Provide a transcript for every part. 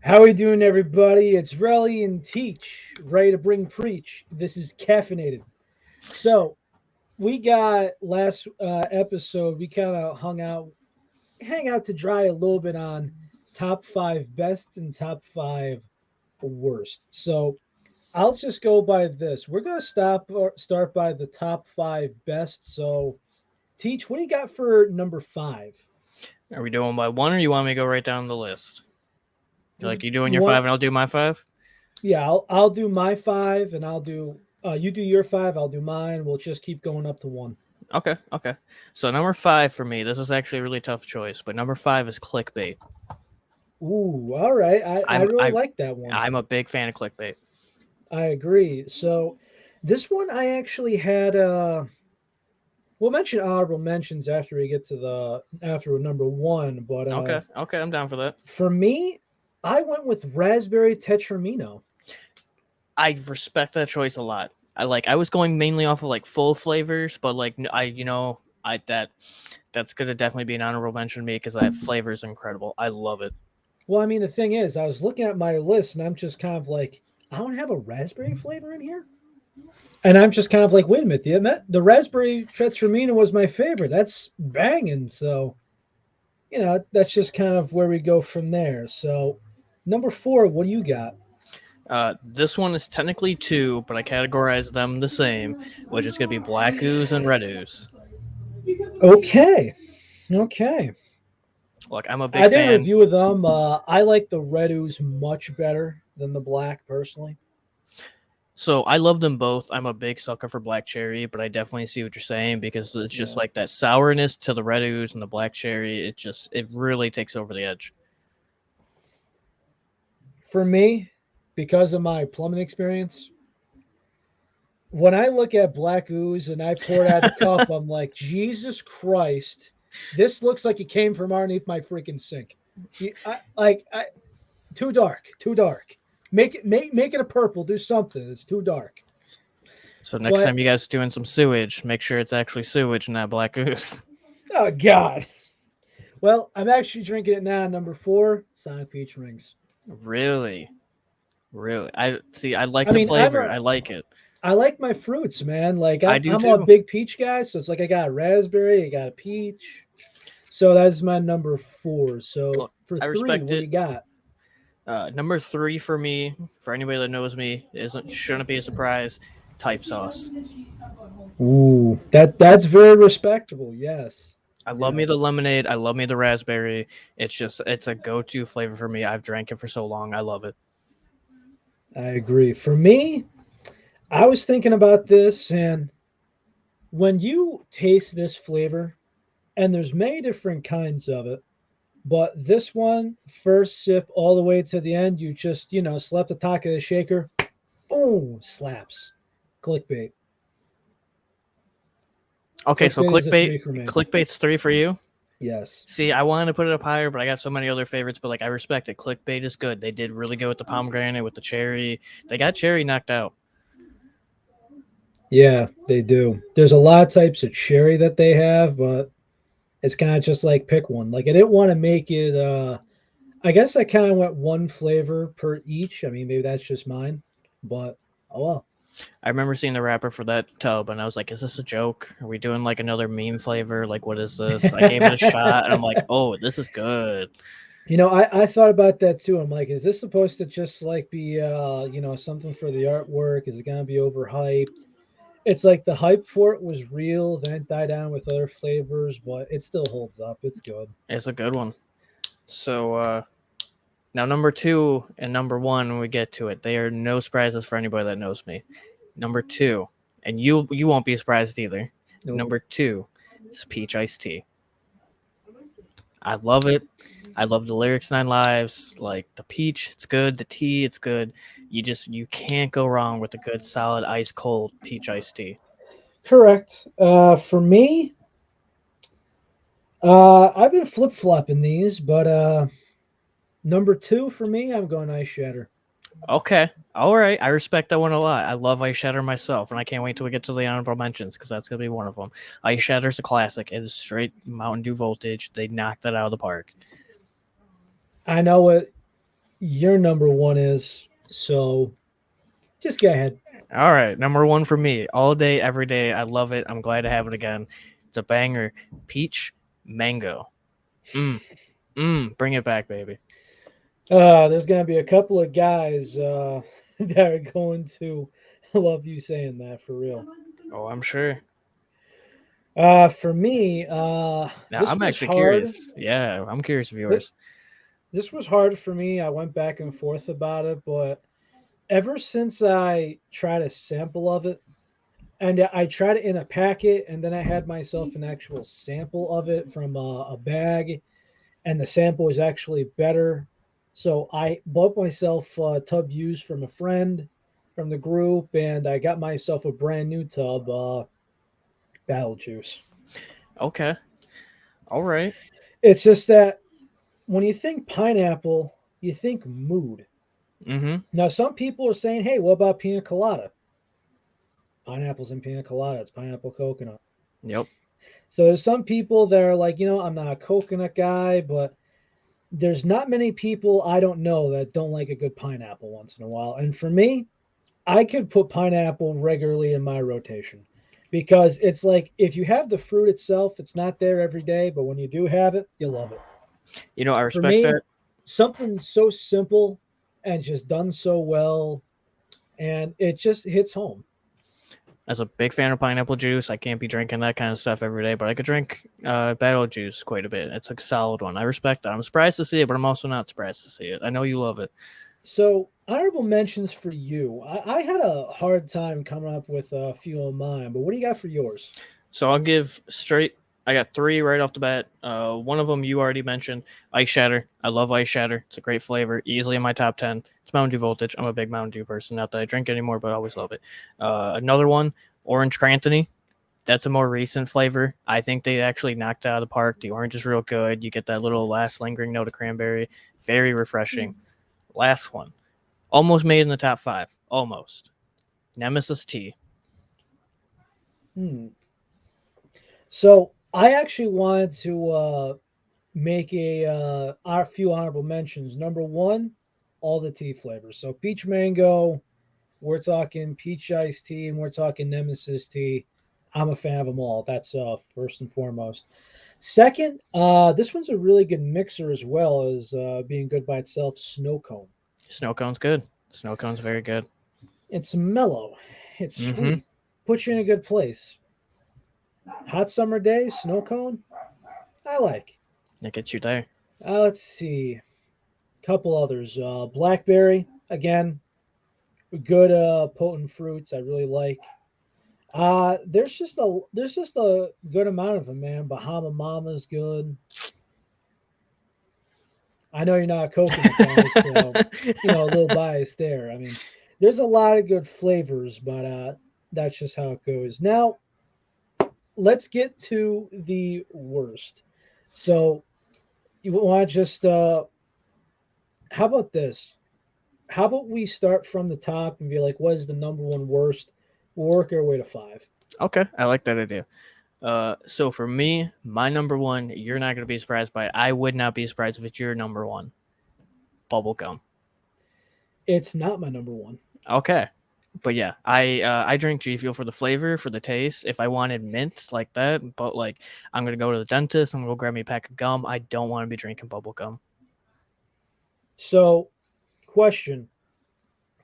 How we doing, everybody? It's Relly and Teach, ready to bring preach. This is caffeinated. So we got last episode. We kind of hang out to dry a little bit on top five best and top five worst. So I'll just go by this. We're gonna start by the top five best. So Teach, what do you got for number five? Are we doing by one, or you want me to go right down the list? Like you doing You your want? five, and I'll do my five. Yeah, I'll do my five, and I'll do you do your five. I'll do mine. We'll just keep going up to one. Okay. So number five for me, this is actually a really tough choice, but number five is clickbait. Ooh, all right. I I'm really I'm like that one. I'm a big fan of clickbait. I agree. So this one I actually had we'll mention honorable mentions after we get to the after number one, but Okay, I'm down for that. for me, I went with raspberry tetramino. I respect that choice a lot. I was going mainly off of like full flavors, but like that's gonna definitely be an honorable mention to me because that flavor is incredible. I love it. Well, I mean the thing is, I was looking at my list and I'm just kind of like, I don't have a raspberry flavor in here. And I'm just kind of like, wait a minute, the raspberry Tetramina was my favorite. That's banging. So, that's just kind of where we go from there. So, number four, what do you got? This one is technically two, but I categorize them the same, which is gonna be black ooze and red ooze. Okay. Okay. Look, I'm a big I did a fan. review of them. I like the red ooze much better than the black, personally. So I love them both. I'm a big sucker for black cherry, but I definitely see what you're saying because it's just Yeah. like that sourness to the red ooze and the black cherry. It really takes over the edge. For me, because of my plumbing experience, when I look at black ooze and I pour it out of the cup, I'm like, Jesus Christ, this looks like it came from underneath my freaking sink. Too dark, too dark. Make it a purple. Do something. It's too dark. So next But time you guys are doing some sewage, make sure it's actually sewage and not black ooze. oh god. Well, I'm actually drinking it now. Number four, Sonic Peach rings. Really, really. I see. I like I the mean, flavor. I like it. I like my fruits, man. Like I I'm do I'm a too. big peach guy, so it's like I got a raspberry, I got a peach. So that's my number four. So Look, for I three, respect what do it. you got? Number three for me, for anybody that knows me, isn't shouldn't be a surprise. Type sauce. Ooh, that's very respectable. Yes, I love me the yes, lemonade. I love me the raspberry. It's a go to flavor for me. I've drank it for so long. I love it. I agree. For me, I was thinking about this, and when you taste this flavor, and there's many different kinds of it, but this one, first sip all the way to the end, you just slap the top of the shaker, boom, slaps. Clickbait. Okay, so Clickbait is a three for me. clickbait's three for you. Yes. See, I wanted to put it up higher, but I got so many other favorites. But like, I respect it. Clickbait is good. They did really good with the pomegranate, with the cherry. They got cherry knocked out. Yeah, they do. There's a lot of types of cherry that they have, but it's kind of just like pick one. Like I didn't want to make it I guess I kind of went one flavor per each. I mean, maybe that's just mine, but oh well. I remember seeing the wrapper for that tub, and I was like, "Is this a joke? Are we doing like another meme flavor? Like, what is this?" I gave it a shot, and I'm like, "Oh, this is good." I thought about that too. I'm like, is this supposed to just like be something for the artwork? Is it gonna be overhyped? It's like the hype for it was real, then it died down with other flavors, but it still holds up. It's good. It's a good one. So now number two and number one, when we get to it, they are no surprises for anybody that knows me. Number two, and you won't be surprised either. Nope. Number two is peach iced tea. I love it. I love the lyrics nine lives. Like the peach, it's good. The tea, it's good. You can't go wrong with a good solid ice cold peach iced tea. Correct. For me, I've been flip flopping these, but number two for me, I'm going ice shatter. Okay. All right. I respect that one a lot. I love Ice Shatter myself, and I can't wait till we get to the honorable mentions because that's going to be one of them. Ice Shatter's a classic. It is straight Mountain Dew voltage. They knocked that out of the park. I know it. your number one is. So just go ahead. All right, number one for me, all day, every day. I love it. I'm glad to have it again. It's a banger. Peach mango. Bring it back, baby. There's gonna be a couple of guys that are going to love you saying that for real. Oh, I'm sure. For me, Now this I'm was actually hard. curious. Yeah, I'm curious of Th- yours. This was hard for me. I went back and forth about it, but ever since I tried a sample of it, and I tried it in a packet, and then I had myself an actual sample of it from a bag, and the sample was actually better. So I bought myself a tub used from a friend from the group, and I got myself a brand new tub, Battle Juice. Okay. All right. It's just that when you think pineapple, you think mood. Mm-hmm. Now, some people are saying, hey, what about pina colada? Pineapples and pina colada. It's pineapple coconut. Yep. So there's some people that are like, I'm not a coconut guy, but there's not many people I don't know that don't like a good pineapple once in a while. And for me, I could put pineapple regularly in my rotation because it's like if you have the fruit itself, it's not there every day, but when you do have it, you love it. I For respect me, that. something so simple and just done so well, and it just hits home. As a big fan of pineapple juice, I can't be drinking that kind of stuff every day, but I could drink battle juice quite a bit. It's a solid one. I respect that. I'm surprised to see it, but I'm also not surprised to see it. I know you love it. So, honorable mentions for you. I had a hard time coming up with a few of mine, but what do you got for yours? So I'll give straight. I got three right off the bat. One of them you already mentioned, Ice Shatter. I love Ice Shatter. It's a great flavor, easily in my top 10. It's Mountain Dew Voltage. I'm a big Mountain Dew person. Not that I drink anymore, but I always love it. Another one, Orange Crantony. That's a more recent flavor. I think they actually knocked it out of the park. The orange is real good. You get that little last lingering note of cranberry. Very refreshing. Last one, almost made in the top five. Almost. Nemesis Tea. Hmm. So, I actually wanted to make a few honorable mentions. Number one, all the tea flavors. So, peach mango, we're talking peach iced tea, and we're talking nemesis tea. I'm a fan of them all. That's first and foremost. Second, this one's a really good mixer as well as being good by itself. Snow cone. Snow cone's good. Snow cone's very good. It's mellow. It's Mm-hmm. sweet. Puts you in a good place. Hot summer days, snow cone. I like. It gets you there. Let's see. Couple others. Blackberry again. Good potent fruits. I really like. There's just a good amount of them, man. Bahama Mama's good. I know you're not a coconut guy, so a little biased there. I mean, there's a lot of good flavors, but that's just how it goes. Now, let's get to the worst. So, you want to just how about this? How about we start from the top and be like, what is the number one worst? We'll work our way to five. Okay, I like that idea. So for me, my number one, you're not gonna be surprised by it. I would not be surprised if it's your number one. Bubblegum. It's not my number one. Okay. But yeah, I drink G Fuel for the flavor, for the taste. If I wanted mint like that, but like I'm gonna go to the dentist, I'm gonna go grab me a pack of gum. I don't want to be drinking bubble gum. So, question: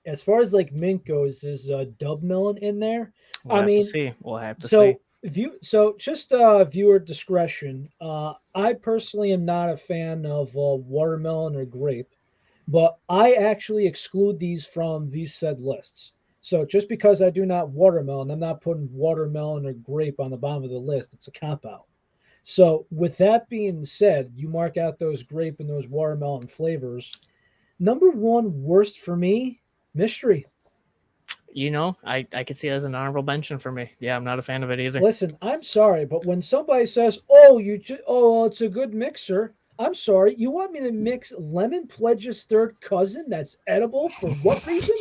as far as like mint goes, is Dub Melon in there? We'll I have to mean, see. We'll have to see. so just viewer discretion. I personally am not a fan of watermelon or grape, but I actually exclude these from these said lists. So just because I do not watermelon, I'm not putting watermelon or grape on the bottom of the list. It's a cop out. So with that being said, you mark out those grape and those watermelon flavors. Number one worst for me, mystery. I could see it as an honorable mention for me. Yeah, I'm not a fan of it either. Listen, I'm sorry, but when somebody says, it's a good mixer," I'm sorry. You want me to mix lemon pledge's third cousin that's edible for what reason?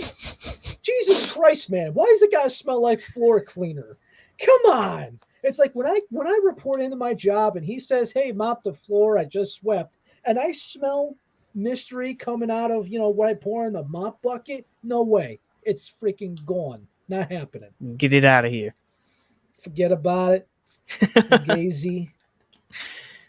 Jesus Christ, man! Why does it gotta smell like floor cleaner? Come on! It's like when I report into my job and he says, "Hey, mop the floor. I just swept," and I smell mystery coming out of, what I pour in the mop bucket. No way. It's freaking gone. Not happening. Get it out of here. Forget about it. Fugazi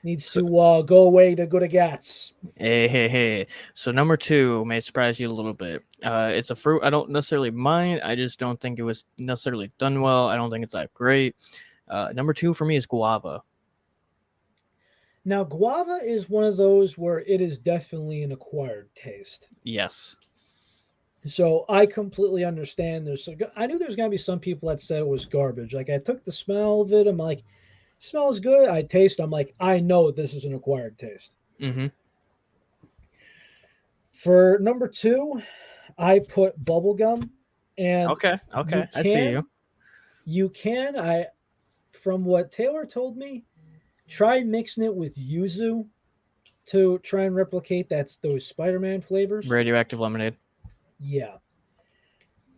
needs So, to go away to go to Gats. hey. So number 2 may surprise you a little bit. It's a fruit I don't necessarily mind. I just don't think it was necessarily done well. I don't think it's that great. Number 2 for me is guava. Now, guava is one of those where it is definitely an acquired taste. Yes. So I completely understand. I knew there's gonna be some people that said it was garbage. Like I took the smell of it. I'm like, smells good. I taste. I'm like, I know this is an acquired taste. Mm-hmm. For number 2, I put bubblegum, and Okay. I see you. You can. From what Taylor told me, try mixing it with yuzu to try and replicate those Spider-Man flavors. Radioactive lemonade. Yeah.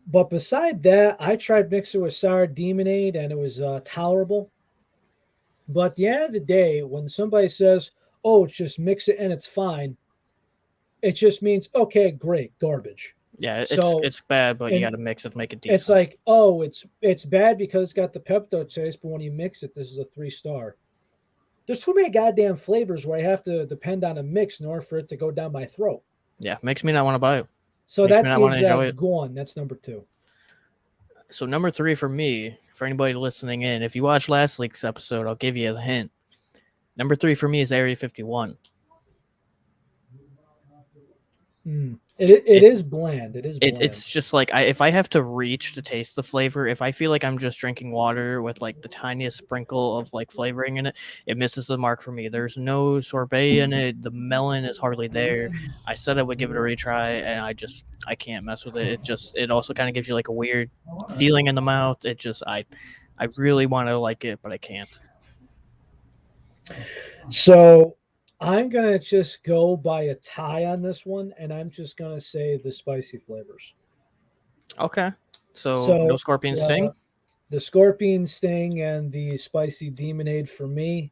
But beside that, I tried mixing it with sour demonade, and it was tolerable. But at the end of the day, when somebody says, "Oh, it's just mix it and it's fine," it just means okay, great, garbage. Yeah, So it's bad, but you and got to mix it to make it it's decent. like, oh, it's bad because it's got the Pepto taste, but when you mix it, this is a 3-star. There's too many goddamn flavors where I have to depend on a mix in order for it to go down my throat. Yeah, makes me not want to buy it. So Makes me that not want to is enjoy it. gone. That's number 2. So number 3 for me, for anybody listening in, if you watched last week's episode, I'll give you a hint. Number 3 for me is Area 51. It is bland. It is bland. It's just like if I have to reach to taste the flavor, if I feel like I'm just drinking water with like the tiniest sprinkle of like flavoring in it, it misses the mark for me. There's no sorbet in it. The melon is hardly there. I said I would give it a retry, and I can't mess with it. It also kind of gives you like a weird feeling in the mouth. I really want to like it, but I can't. So I'm gonna just go by a tie on this one, and I'm just gonna say the spicy flavors. Okay. So no So scorpion sting. the scorpion sting and the spicy demonade for me.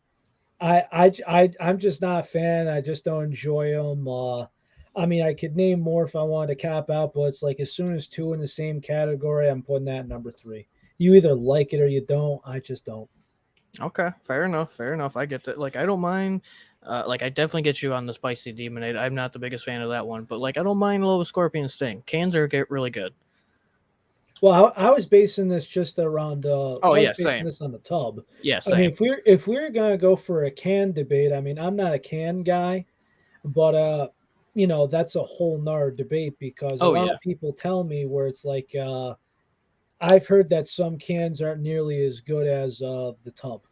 I'm just not a fan. I just don't enjoy them. I mean, I could name more if I wanted to cap out, but it's like as soon as 2 in the same category, I'm putting that at number 3. You either like it or you don't. I just don't. Okay, fair enough. I get that. Like, I don't mind. Like, I definitely get you on the spicy demonade. I'm not the biggest fan of that one, but like, I don't mind a little scorpion sting. Cans are get really good. Well, I was basing this just around. Oh I was yeah, basing same. this on the tub. Yeah, I mean, same. if we're gonna go for a can debate, I mean, I'm not a can guy, but that's a whole nother debate because a Oh lot yeah. of people tell me where it's like I've heard that some cans aren't nearly as good as the tub.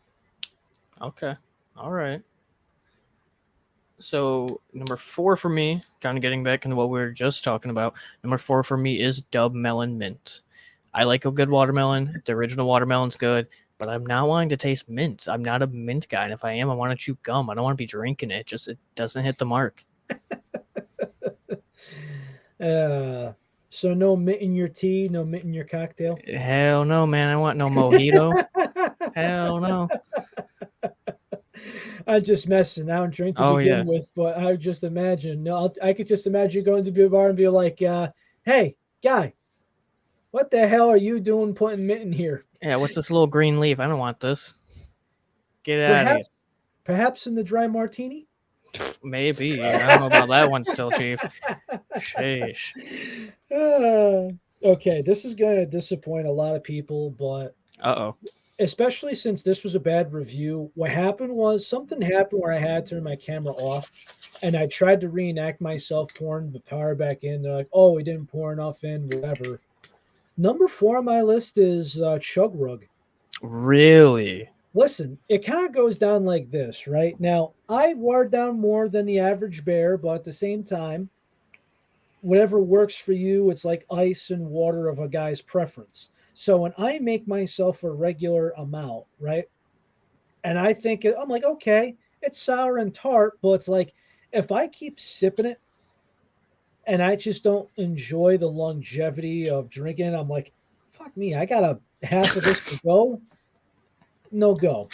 Okay. All right. So number 4 for me, kind of getting back into what we were just talking about. Number 4 for me is Dub Melon Mint. I like a good watermelon. The original watermelon's good, but I'm not wanting to taste mint. I'm not a mint guy, and if I am, I want to chew gum. I don't want to be drinking it. It doesn't hit the mark. Uh, so no mint in your tea, no mint in your cocktail. Hell no, man. I want no mojito. Hell no. I'm just messing. I don't drink to Oh yeah. begin with, but I just imagine. No, I could just imagine you going to a bar and be like, "Hey, guy, what the hell are you doing putting mint in here?" Yeah, what's this little green leaf? I don't want this. Get it out of here. Perhaps in the dry martini. Maybe. I don't know about that one still, Chief. Sheesh. Okay, this is going to disappoint a lot of people, but Uh-oh. especially since this was a bad review, what happened was something happened where I had to turn my camera off, and I tried to reenact myself pouring the power back in. They're like, "Oh, we didn't pour enough in, whatever." Number 4 on my list is Chug Rug. Really? Listen, it kind of goes down like this, right? Now, I watered down more than the average bear, but at the same time, whatever works for you, it's like ice and water of a guy's preference. So when I make myself a regular amount, right? And I'm like, okay, it's sour and tart, but it's like if I keep sipping it and I just don't enjoy the longevity of drinking it, I'm like, fuck me, I got a half of this to go. No go.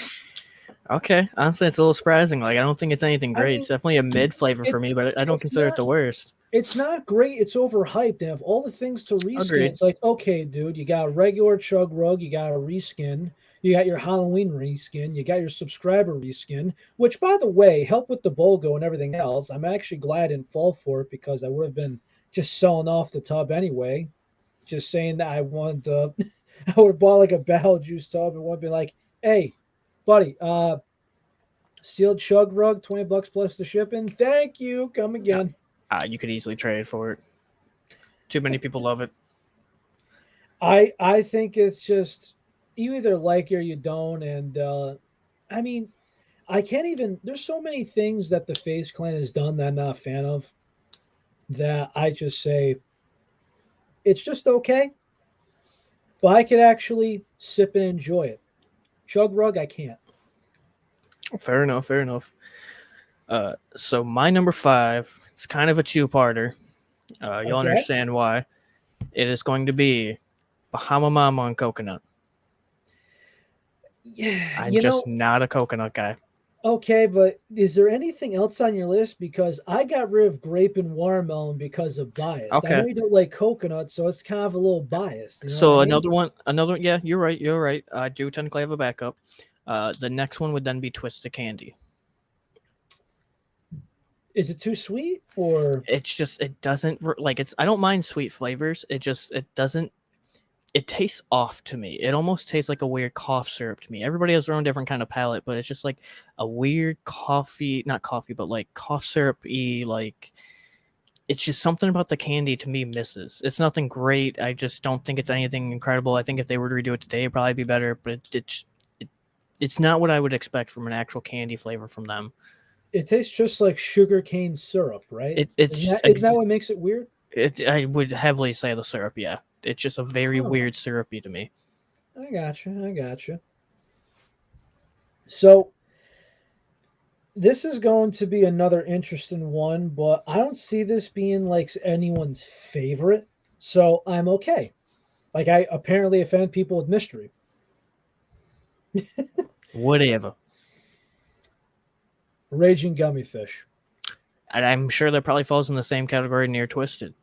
Okay, honestly, it's a little surprising. Like, I don't think it's anything I great. mean, It's definitely a mid flavor for me, but I don't it's consider it not the worst. it's not great. It's overhyped. They have all the things to reskin. Agreed. It's like, okay, dude, you got a regular chug rug, you got a reskin, you got your Halloween reskin, you got your subscriber reskin, which by the way, help with the BOGO and everything else. I'm actually glad I didn't fall for it because I would have been just selling off the tub anyway. Just saying that I wanted to I would have bought like a barrel juice tub and would have been like, hey, buddy, sealed chug rug, $20 plus the shipping. Thank you. Come again. You could easily trade for it. Too many people love it. I think it's just you either like it or you don't, and I mean I can't even. There's so many things that the Face Clan has done that I'm not a fan of. That I just say it's just okay, but I could actually sip and enjoy it. Chug rug, I can't. Fair enough. Fair enough. So my number 5, it's kind of a two-parter. You'll Okay. understand why. It is going to be Bahama Mama on coconut. Yeah, I'm just not a coconut guy. okay, but is there anything else on your list? Because I got rid of grape and watermelon because of bias. I know Okay. you don't like coconut, so it's kind of a little biased. You know what I So mean? another. Yeah, you're right. You're right. I do technically have a backup. The next one would then be Twisted Candy. Is it too sweet or? It's just it doesn't like it's. I don't mind sweet flavors. It doesn't. It tastes off to me. It almost tastes like a weird cough syrup to me. Everybody has their own different kind of palate, but it's just like a weird coffee, not coffee, but like cough syrup-y, like it's just something about the candy to me misses. It's nothing great. I just don't think it's anything incredible. I think if they were to redo it today, it'd probably be better, but it's not what I would expect from an actual candy flavor from them. It tastes just like sugar cane syrup, right? It, it's Isn't just that isn't that what makes it weird? I would heavily say the syrup, yeah. It's just a very Oh, weird syrupy to me. I gotcha. I gotcha. So this is going to be another interesting one, but I don't see this being like anyone's favorite. So I'm okay. Like I apparently offend people with mystery. Whatever. Raging gummy fish. And I'm sure that probably falls in the same category near Twisted.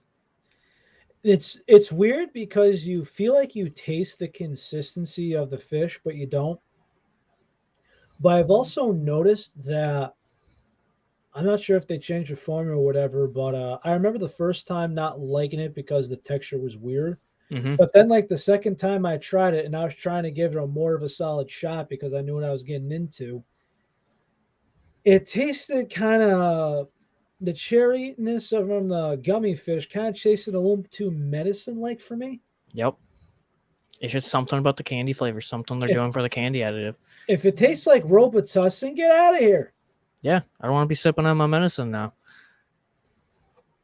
It's weird because you feel like you taste the consistency of the fish, but you don't. But I've also noticed that I'm not sure if they changed the formula or whatever, but I remember the first time not liking it because the texture was weird. Mm-hmm. But then, like the second time I tried it, and I was trying to give it a more of a solid shot because I knew what I was getting into. It tasted kind of the cherryness from the gummy fish, kind of tasted a little too medicine-like for me. Yep. It's just something about the candy flavor, something they're If doing for the candy additive. if it tastes like Robitussin, get out of here. Yeah, I don't want to be sipping on my medicine now.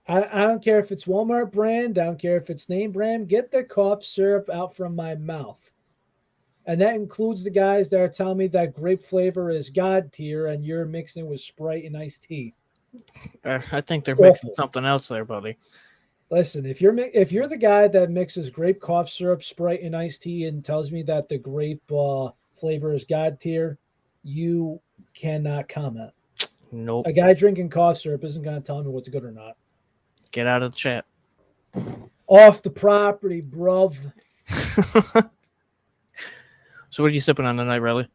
I don't care if it's Walmart brand. I don't care if it's name brand. Get the cough syrup out from my mouth. And that includes the guys that are telling me that grape flavor is God tier and you're mixing it with Sprite and iced tea. I think they're Awful. mixing something else there, buddy. Listen, if you're the guy that mixes grape cough syrup, Sprite, and iced tea and tells me that the grape flavor is God tier, you cannot comment. Nope. A guy drinking cough syrup isn't going to tell me what's good or not. Get out of the chat. Off the property, bruv. So what are you sipping on tonight, Relly?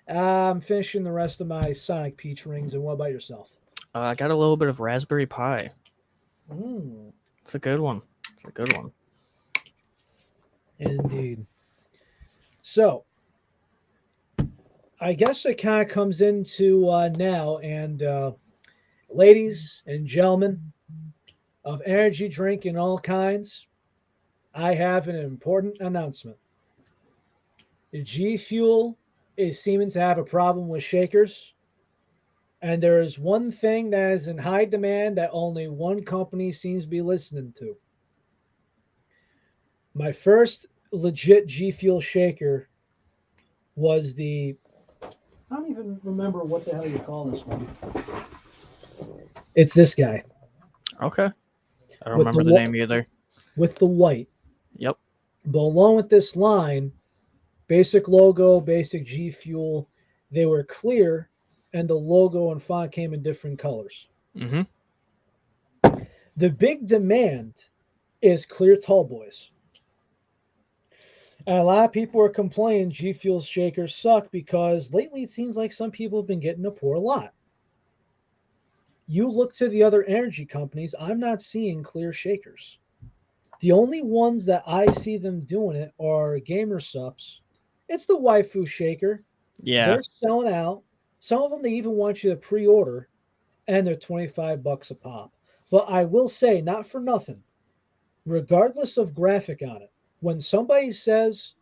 I'm finishing the rest of my Sonic Peach rings. And what about yourself? I got a little bit of raspberry pie. Mm, It's a good one. It's a good one. indeed. So, I guess it kind of comes into now. And ladies and gentlemen of energy drink and all kinds, I have an important announcement. G Fuel is seeming to have a problem with shakers. And there is one thing that is in high demand that only one company seems to be listening to. My first legit G Fuel shaker was the. I don't even remember what the hell you call this one. It's this guy. Okay. I don't With remember the the name either. With the white. Yep. But along with this line, basic logo, basic G Fuel, they were clear, and the logo and font came in different colors. Mm-hmm. The big demand is clear tall boys. And a lot of people are complaining G Fuel shakers suck because lately it seems like some people have been getting to pour a lot. You look to the other energy companies, I'm not seeing clear shakers. The only ones that I see them doing it are Gamer Sups. It's the waifu shaker. Yeah. They're selling out. Some of them they even want you to pre-order, and they're $25 a pop. But I will say, not for nothing, regardless of graphic on it, when somebody says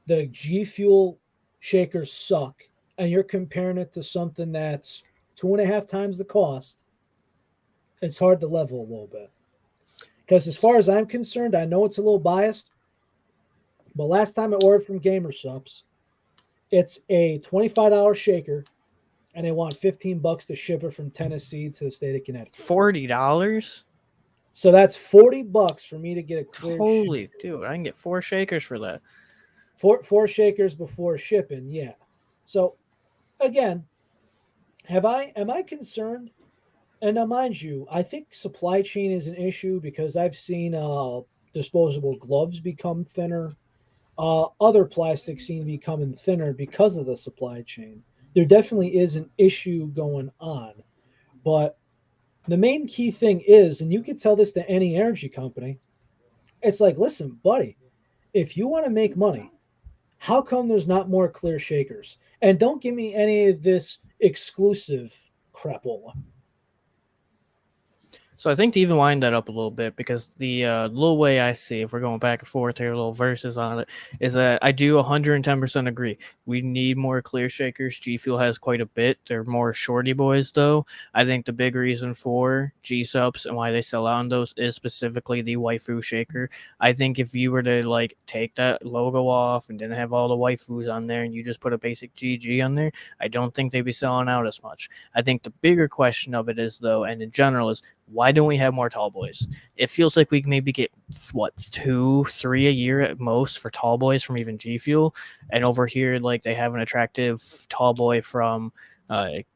the G Fuel shakers suck, and you're comparing it to something that's 2.5 times the cost, it's hard to level a little bit. Because as far as I'm concerned, I know it's a little biased, but last time I ordered from Gamer Subs, it's a $25 shaker, and they want $15 to ship it from Tennessee to the state of Connecticut. $40. So that's $40 for me to get a cleared Holy shaker. dude, I can get 4 shakers for that. Four shakers before shipping, yeah. So again, am I concerned? And now, mind you, I think supply chain is an issue because I've seen disposable gloves become thinner. Other plastics seem to be becoming thinner because of the supply chain. There definitely is an issue going on. But the main key thing is, and you could tell this to any energy company, it's like, listen, buddy, if you want to make money, how come there's not more clear shakers? And don't give me any of this exclusive crapola. So I think to even wind that up a little bit, because the little way I see, if we're going back and forth here, little verses on it, is that I do 110% agree. We need more clear shakers. G Fuel has quite a bit. They're more shorty boys, though. I think the big reason for G subs and why they sell out on those is specifically the waifu shaker. I think if you were to like take that logo off and didn't have all the waifus on there and you just put a basic GG on there, I don't think they'd be selling out as much. I think the bigger question of it is, though, and in general, is why don't we have more tall boys? It feels like we can maybe get what 2, 3 a year at most for tall boys from even G Fuel, and over here like they have an attractive tall boy from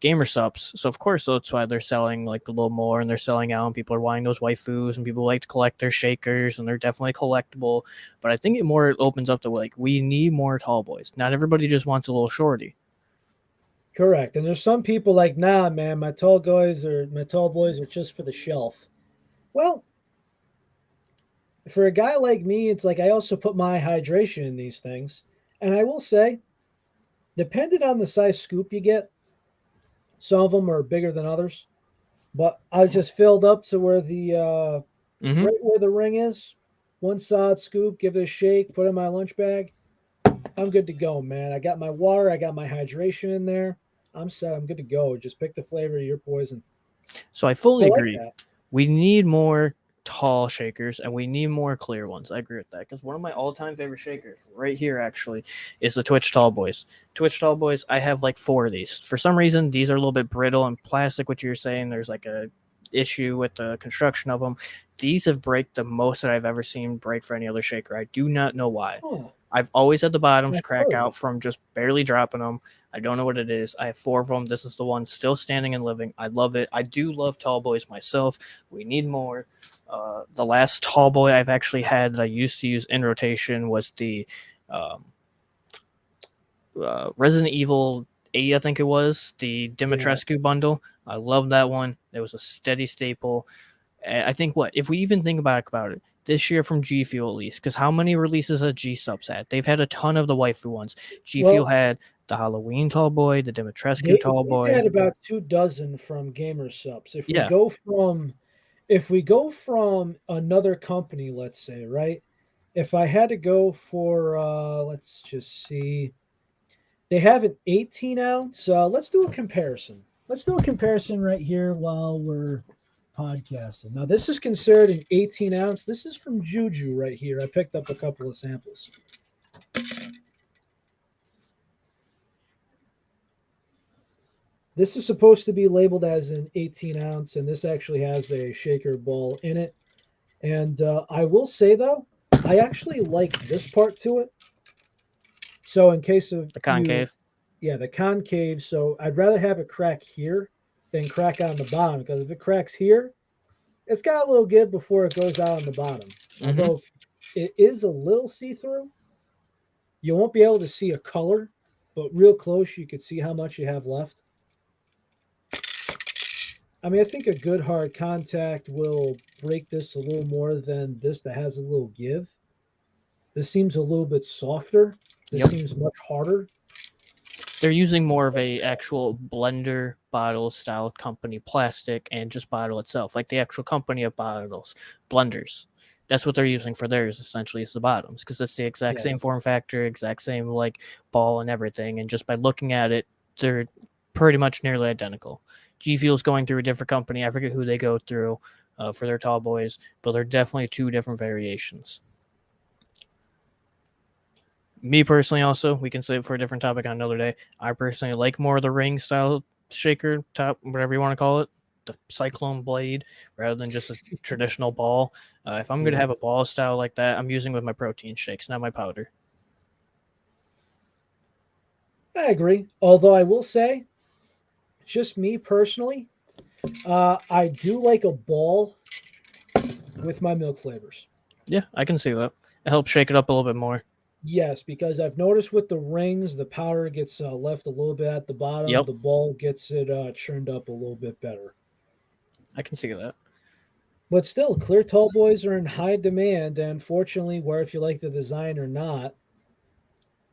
Gamer Subs. So of course that's why they're selling like a little more, and they're selling out, and people are buying those waifus, and people like to collect their shakers, and they're definitely collectible. But I think it more opens up to like we need more tall boys. Not everybody just wants a little shorty. Correct. And there's some people like, nah, man, my tall boys are just for the shelf. Well, for a guy like me, it's like I also put my hydration in these things. And I will say, depending on the size scoop you get, some of them are bigger than others. But I've just filled up to where the Mm-hmm. right where the ring is. One solid scoop, give it a shake, put it in my lunch bag. I'm good to go, man. I got my water, I got my hydration in there. I'm set. I'm good to go. Just pick the flavor of your poison. So I I fully like agree. that. We need more tall shakers and we need more clear ones. I agree with that because one of my all-time favorite shakers right here actually is the Twitch Tall Boys. Twitch Tall Boys, I have like 4 of these. For some reason, these are a little bit brittle and plastic, what you're saying. There's like a issue with the construction of them. These have break the most that I've ever seen break for any other shaker. I do not know why. Oh, I've always had the bottoms I've crack heard. out from just barely dropping them. I don't know what it is. I have 4 of them. This is the one still standing and living. I love it. I do love tall boys myself. We need more. The last tall boy I've actually had that I used to use in rotation was the um, Resident Evil 8, I think it was, the Yeah. Dimitrescu bundle. I love that one. It was a steady staple. I think if we even think about it, this year from G Fuel at least, because how many releases have G Subs had? They've had a ton of the waifu ones. G Fuel Well, had the Halloween tall boy, the Dimitrescu tall they've boy. had about 2 dozen from Gamer Subs. Yeah. If we go from another company, let's say, right? If I had to go for let's just see. They have an 18 ounce. Let's do a comparison. Let's do a comparison right here while we're podcasting. Now, this is considered an 18 ounce. This is from Juju right here. I picked up a couple of samples. This is supposed to be labeled as an 18 ounce, and this actually has a shaker ball in it. And I will say, though, I actually like this part to it. So, in case of The you, concave. Yeah, the concave. So I'd rather have it crack here than crack on the bottom, because if it cracks here, it's got a little give before it goes out on the bottom. Mm-hmm. Although if it is a little see-through, you won't be able to see a color, but real close you could see how much you have left. I mean, I think a good hard contact will break this a little more than this that has a little give. This seems a little bit softer. This Yep. seems much harder. They're using more of a actual blender bottle style company plastic and just bottle itself, like the actual company of bottles, blenders. That's what they're using for theirs essentially is the bottoms because it's the exact Yeah. same form factor, exact same like ball and everything. And just by looking at it, they're pretty much nearly identical. G Fuel's going through a different company. I forget who they go through for their tall boys, but they're definitely two different variations. Me personally, also, we can save for a different topic on another day. I personally like more of the ring style shaker top, whatever you want to call it, the cyclone blade, rather than just a traditional ball. If I'm going to have a ball style like that, I'm using with my protein shakes, not my powder. I agree. Although I will say, just me personally, I do like a ball with my milk flavors. Yeah, I can see that. It helps shake it up a little bit more. Yes, because I've noticed with the rings, the powder gets left a little bit at the bottom. Yep, The ball gets it churned up a little bit better. I can see that. But still, clear tall boys are in high demand. And fortunately, where if you like the design or not,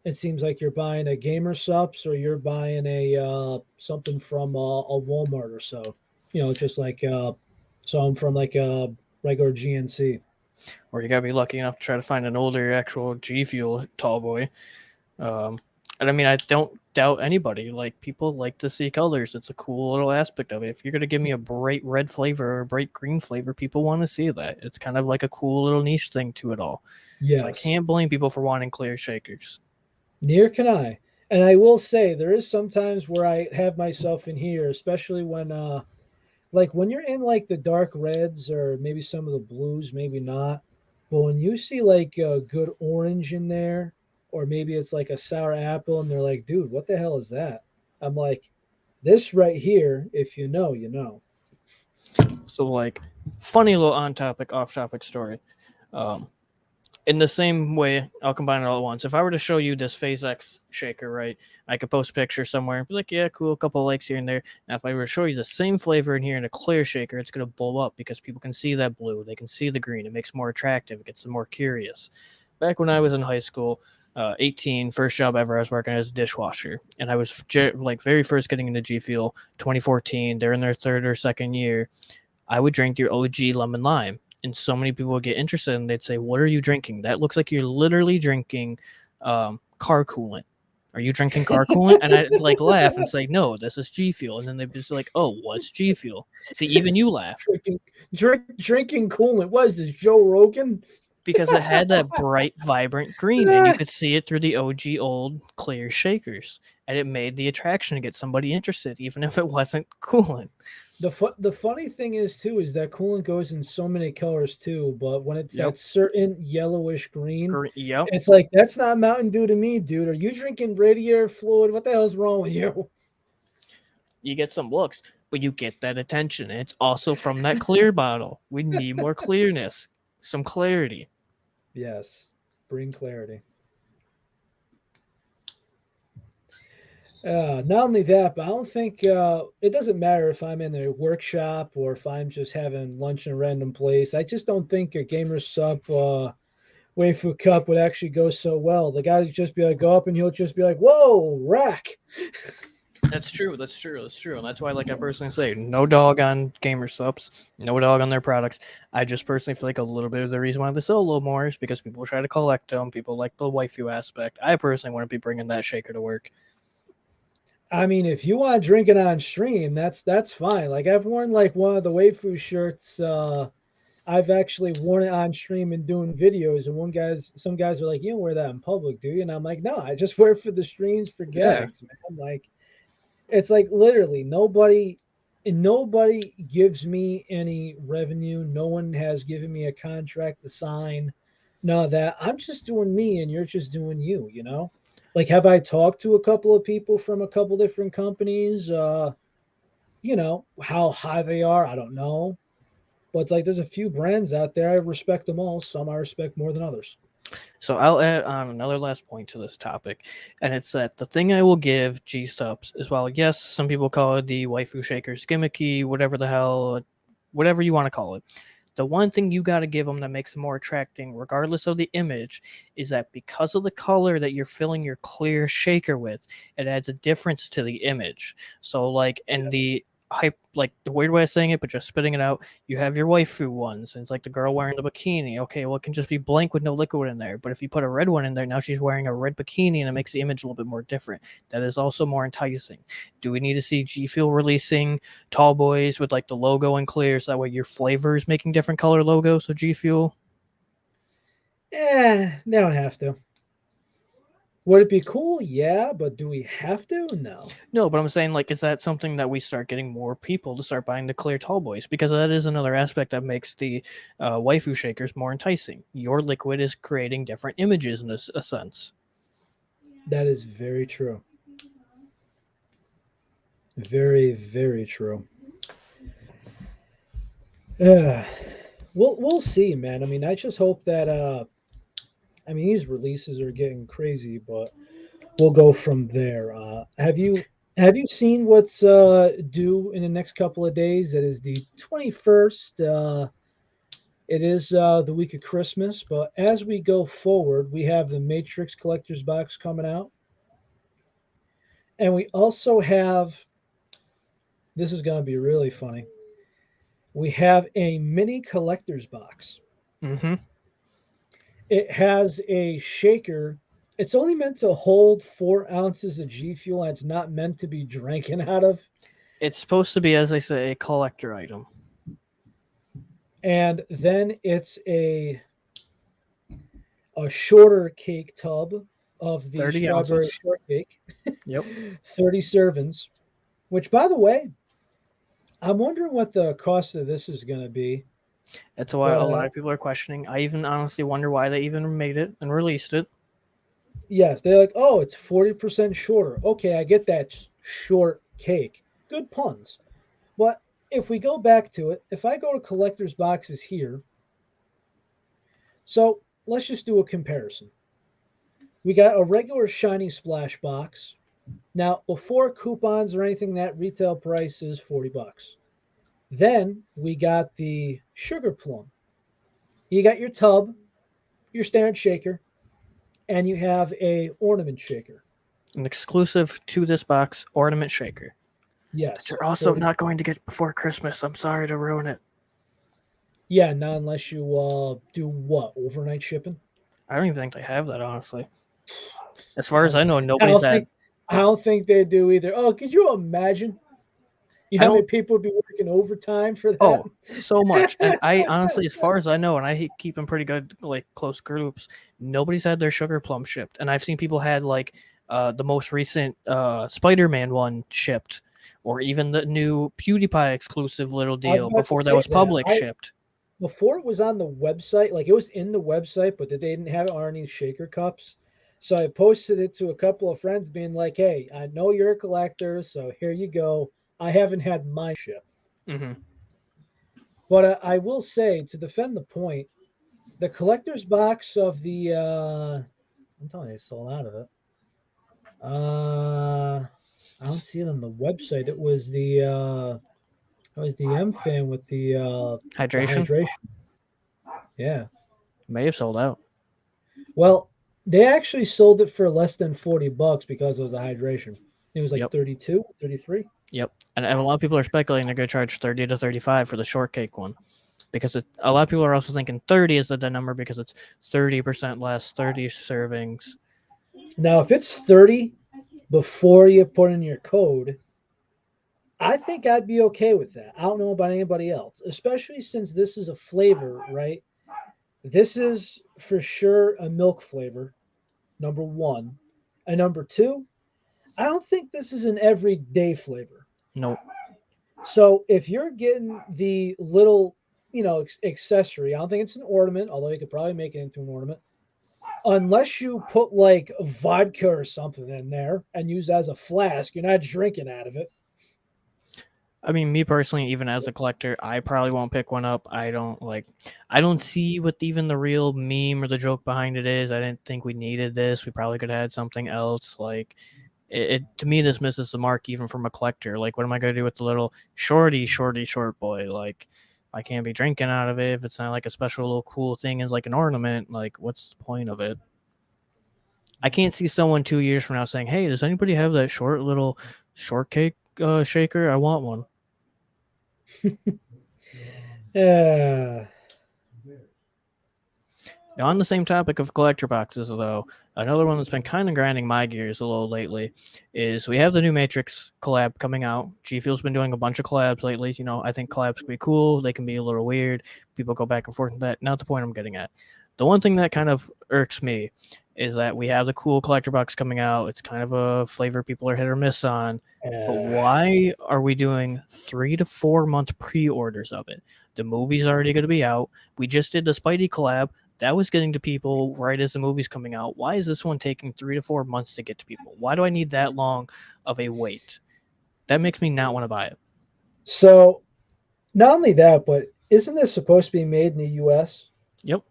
it seems like you're buying a Gamer Sups or you're buying a something from a Walmart or so. You know, just like some from like a regular GNC. Or you gotta be lucky enough to try to find an older actual G Fuel tall boy. Um, and I mean, I don't doubt anybody. Like people like to see colors. It's a cool little aspect of it. If you're gonna give me a bright red flavor or a bright green flavor, people want to see that. It's kind of like a cool little niche thing to it all. So I Yes, can't blame people for wanting clear shakers. near can I. And I will say there is sometimes where I have myself in here, especially when like when you're in like the dark reds or maybe some of the blues, maybe not. But when you see like a good orange in there, or maybe it's like a sour apple, and they're like, dude, what the hell is that? I'm like, this right here, if you know, you know. So like, funny little on topic, off topic story. Um, in the same way, I'll combine it all at once. If I were to show you this Phase X shaker, right, I could post a picture somewhere and be like, yeah, cool, a couple of likes here and there. Now, if I were to show you the same flavor in here in a clear shaker, it's going to blow up because people can see that blue. They can see the green. It makes it more attractive. It gets them more curious. Back when I was in high school, 18, first job ever, I was working as a dishwasher. And I was like very first getting into G Fuel, 2014. They're in their third or second year. I would drink your OG lemon lime. And so many people would get interested and they'd say, what are you drinking? That looks like you're literally drinking car coolant. Are you drinking car coolant? And I'd like laugh and say, no, this is G Fuel. And then they'd be like, oh, what's G Fuel? See, even you laugh Drinking coolant. What is this, Joe Rogan? because it had that bright, vibrant green and you could see it through the OG old clear shakers. And it made the attraction to get somebody interested, even if it wasn't coolant. The funny thing is too is that coolant goes in so many colors too, but when it's Yep. that certain yellowish green, Yep. it's like that's not Mountain Dew to me, dude. Are you drinking radiator fluid? What the hell's wrong with you? You get some looks, but you get that attention. It's also from that clear bottle. We need more clearness, some clarity. Yes, bring clarity. Not only that, but I don't think it doesn't matter if I'm in a workshop or if I'm just having lunch in a random place. I just don't think a gamer sub Waifu Cup would actually go so well. The guy would just be like, go up and he'll just be like, whoa, rack. That's true. That's true. That's true. And that's why, like I personally say, no dog on gamer subs, no dog on their products. I just personally feel like a little bit of the reason why they sell a little more is because people try to collect them. People like the waifu aspect. I personally wouldn't be bringing that shaker to work. I mean, if you want to drink it on stream, that's fine. Like I've worn like one of the Waifu shirts. I've actually worn it on stream and doing videos, and some guys are like, "You don't wear that in public, do you?" And I'm like, "No, I just wear it for the streams for Yeah. gags, man." Like, it's like literally nobody gives me any revenue. No one has given me a contract to sign. None of that. I'm just doing me, and you're just doing you. You know. Like, have I talked to a couple of people from a couple different companies? How high they are, I don't know. But like, there's a few brands out there. I respect them all. Some I respect more than others. So I'll add on another last point to this topic, and it's that the thing I will give G Stups is, well, yes, some people call it the waifu shakers gimmicky, whatever the hell, whatever you want to call it. The one thing you got to give them that makes them more attracting, regardless of the image, is that because of the color that you're filling your clear shaker with, it adds a difference to the image. So, like, in the hype, like the weird way of saying it, but just spitting it out, you have your waifu ones, and it's like the girl wearing the bikini. Okay, well, it can just be blank with no liquid in there. But if you put a red one in there, now she's wearing a red bikini, and it makes the image a little bit more different. That is also more enticing. Do we need to see G Fuel releasing tall boys with like the logo in clear, so that way your flavor is making different color logos? So G Fuel. They don't have to. Would it be cool? Yeah, but do we have to? No. No, but I'm saying, like, is that something that we start getting more people to start buying the clear tall boys? Because that is another aspect that makes the waifu shakers more enticing. Your liquid is creating different images in a sense. That is very true. Very, very true. Yeah. We'll see, man. I mean, I just hope that these releases are getting crazy, but we'll go from there. Have you seen what's due in the next couple of days? It is the 21st. It is the week of Christmas, but as we go forward, we have the Matrix Collector's Box coming out. And we also have, this is going to be really funny. We have a mini collector's box. Mm-hmm. It has a shaker. It's only meant to hold 4 ounces of G Fuel, and it's not meant to be drinking out of. It's supposed to be, as I say, a collector item. And then it's a shorter cake tub of the 30 strawberry ounces. shortcake. Yep. 30 servings, which, by the way, I'm wondering what the cost of this is going to be. That's why a lot of people are questioning. I even honestly wonder why they even made it and released it. Yes, they're like, oh, it's 40% shorter. Okay, I get that short cake. Good puns. But if we go back to it, if I go to collector's boxes here, so let's just do a comparison. We got a regular shiny splash box. Now, before coupons or anything, that retail price is $40. Then we got the sugar plum. You got your tub, your standard shaker, and you have a ornament shaker. An exclusive to this box ornament shaker. Yes. That you're also not going to get before Christmas. I'm sorry to ruin it. Yeah, not unless you do what? Overnight shipping? I don't even think they have that, honestly. As far as I know, I nobody's had. I don't think they do either. Oh, could you imagine? I How many don't. people would be working overtime for that? Oh, so much. And I honestly, as far as I know, and I keep in pretty good, like, close groups, nobody's had their sugar plum shipped. And I've seen people had, like, the most recent Spider-Man one shipped, or even the new PewDiePie exclusive little I was deal about to before that say was public shipped. before it was on the website, like it was in the website, but they didn't have it on any shaker cups. So I posted it to a couple of friends, being like, "Hey, I know you're a collector, so here you go. I haven't had mine shipped." Mm-hmm. But I will say, to defend the point, the collector's box of the I'm telling you, they sold out of it. I don't see it on the website. It was the M fan with the Hydration hydration. Yeah. may have sold out. Well, they actually sold it for less than $40 because it was a hydration. It was like Yep. 32, 33. Yep. And a lot of people are speculating they're going to charge 30 to 35 for the shortcake one. Because a lot of people are also thinking 30 is the number because it's 30% less, 30 servings. Now, if it's 30 before you put in your code, I think I'd be okay with that. I don't know about anybody else, especially since this is a flavor, right? This is for sure a milk flavor, number one. And number two, I don't think this is an everyday flavor. Nope. So if you're getting the little, accessory, I don't think it's an ornament, although you could probably make it into an ornament. unless you put like vodka or something in there and use it as a flask, you're not drinking out of it. I mean, me personally, even as a collector, I probably won't pick one up. I don't see what even the real meme or the joke behind it is. I didn't think we needed this. We probably could have had something else. Like, to me, this misses the mark even from a collector. Like, what am I going to do with the little short boy? Like, I can't be drinking out of it if it's not like a special little cool thing as like an ornament. Like, what's the point of it? I can't see someone 2 years from now saying, "Hey, does anybody have that short little shortcake shaker? I want one." Yeah. Now, on the same topic of collector boxes, though, another one that's been kind of grinding my gears a little lately is we have the new Matrix collab coming out. G Fuel's been doing a bunch of collabs lately. You know, I think collabs can be cool. They can be a little weird. People go back and forth with that. Not the point I'm getting at. The one thing that kind of irks me is that we have the cool collector box coming out. It's kind of a flavor people are hit or miss on. But why are we doing 3 to 4 month pre-orders of it? The movie's already going to be out. We just did the Spidey collab that was getting to people right as the movie's coming out. Why is this one taking 3 to 4 months to get to people? Why do I need that long of a wait? That makes me not want to buy it. So, not only that, but isn't this supposed to be made in the US? Yep.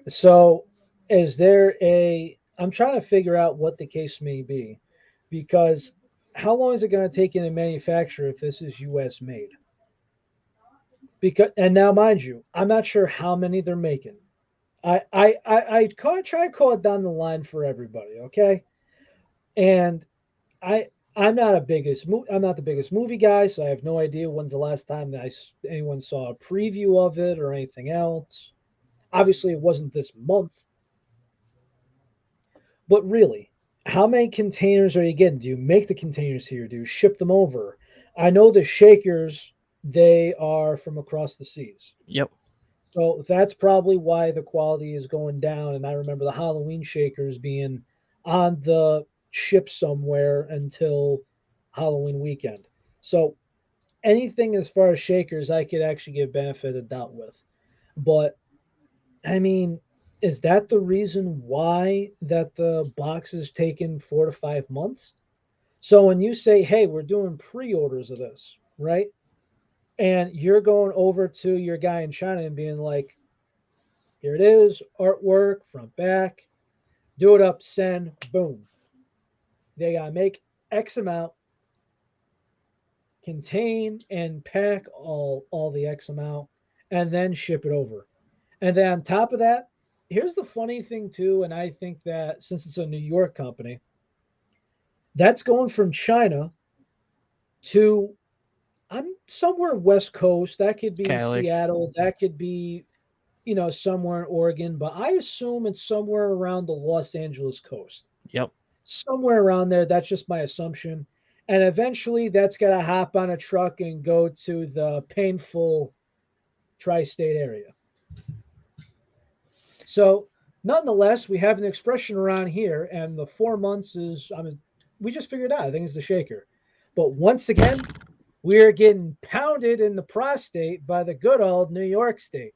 So, is there a. I'm trying to figure out what the case may be because how long is it going to take in a manufacturer if this is US made? Because, and now, mind you, I'm not sure how many they're making. Try to call it down the line for everybody, okay? And I'm not I'm not the biggest movie guy, so I have no idea when's the last time that anyone saw a preview of it or anything else. Obviously, it wasn't this month, but really, how many containers are you getting? Do you make the containers here? Do you ship them over? I know the shakers they are from across the seas. Yep. So that's probably why the quality is going down. And I remember the Halloween shakers being on the ship somewhere until Halloween weekend. So anything as far as shakers, I could actually give benefit of doubt with. But I mean, is that the reason why that the box is taking 4 to 5 months? So when you say, "Hey, we're doing pre-orders of this," right? And you're going over to your guy in China and being like, "Here it is, artwork, front, back, do it up, send, boom." They got to make X amount, contain and pack all the X amount, and then ship it over. And then on top of that, here's the funny thing too, and I think that since it's a New York company, that's going from China to I'm somewhere West Coast. That could be Cali. Seattle. That could be somewhere in Oregon, but I assume it's somewhere around the Los Angeles coast. Yep. Somewhere around there. That's just my assumption. And eventually that's got to hop on a truck and go to the painful tri state area. So, nonetheless, we have an expression around here, and the 4 months is, I mean, we just figured out. I think it's the shaker. But once again, we're getting pounded in the prostate by the good old New York State.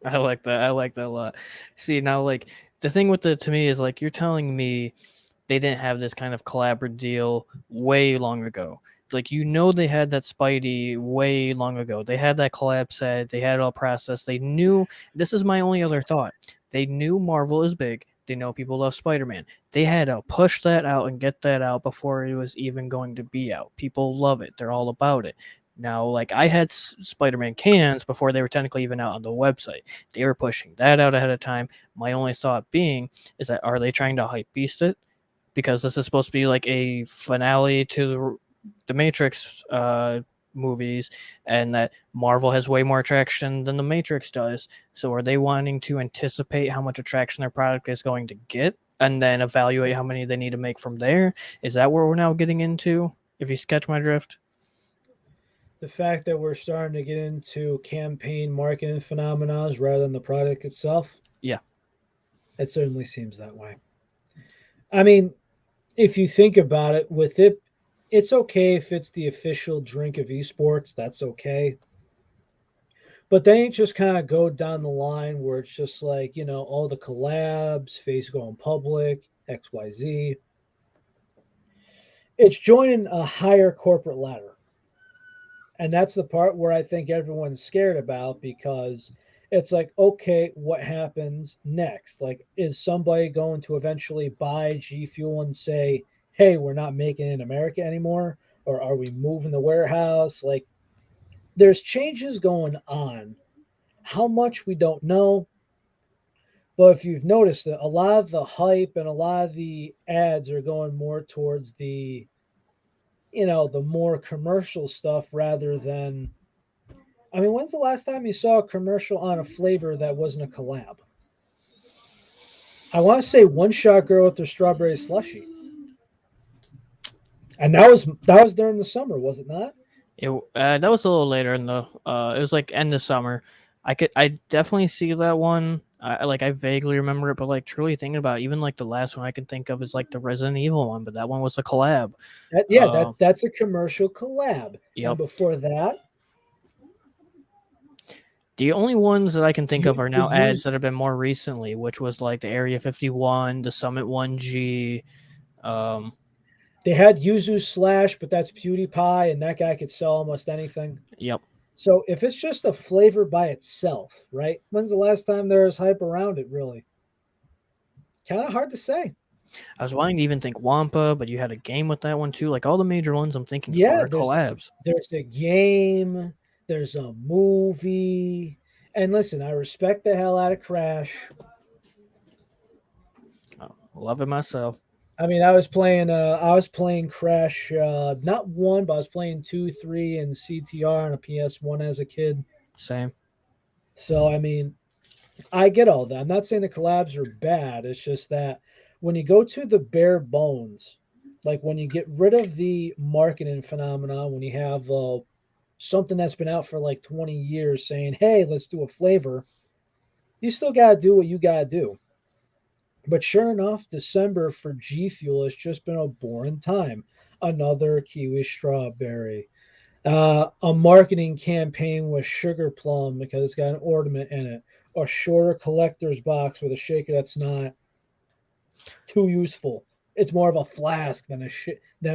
I like that. I like that a lot. See, now, like, the thing with it to me is like, you're telling me they didn't have this kind of collaborative deal way long ago. Like, you know, they had that Spidey way long ago. They had that collab set. They had it all processed. They knew. This is my only other thought. They knew Marvel is big. They know people love Spider-Man. They had to push that out and get that out before it was even going to be out. People love it. They're all about it. Now, like, I had Spider-Man cans before they were technically even out on the website. They were pushing that out ahead of time. My only thought being is that, are they trying to hype beast it? Because this is supposed to be like a finale to the Matrix movies, and that Marvel has way more attraction than the Matrix does. So are they wanting to anticipate how much attraction their product is going to get and then evaluate how many they need to make from there? Is that where we're now getting into? If you catch my drift? The fact that we're starting to get into campaign marketing phenomena rather than the product itself, Yeah. it certainly seems that way. I mean, if you think about it, with it, it's okay if it's the official drink of esports. That's okay. But they ain't just kind of go down the line where it's just like, all the collabs, face going public, XYZ. It's joining a higher corporate ladder. And that's the part where I think everyone's scared about because it's like, okay, what happens next? Like, is somebody going to eventually buy G Fuel and say, hey, we're not making it in America anymore? Or are we moving the warehouse? Like, there's changes going on. How much we don't know. But if you've noticed that a lot of the hype and a lot of the ads are going more towards the more commercial stuff rather than. I mean, when's the last time you saw a commercial on a flavor that wasn't a collab? I want to say One Shot Girl with their strawberry slushy, and that was during the summer, was it not? That was a little later in the it was like end of summer. I definitely see that one. I vaguely remember it, but like truly thinking about it, even like the last one I can think of is like the Resident Evil one, but that one was a collab. Yeah, that's a commercial collab. And Yep. before that, The only ones that I can think of are you now ads use that have been more recently, which was like the Area 51, the Summit 1G. Um, they had Yuzu Slash, but that's PewDiePie, and that guy could sell almost anything. yep. So if it's just a flavor by itself, right? When's the last time there was hype around it? Really, kind of hard to say. I was wanting to even think Wampa, but you had a game with that one too. Like all the major ones I'm thinking of Yeah, are collabs. there's a game, there's a movie, and listen, I respect the hell out of Crash. Oh, love it myself. I mean, I was playing Crash, not one, but I was playing two, three, and CTR on a PS1 as a kid. Same. So I mean, I get all that. I'm not saying the collabs are bad. It's just that when you go to the bare bones, like when you get rid of the marketing phenomenon, when you have something that's been out for like 20 years saying, hey, let's do a flavor, you still got to do what you got to do. But sure enough, December for G Fuel has just been a boring time. Another kiwi strawberry, a marketing campaign with sugar plum because it's got an ornament in it, a shorter collector's box with a shaker that's not too useful. It's more of a flask than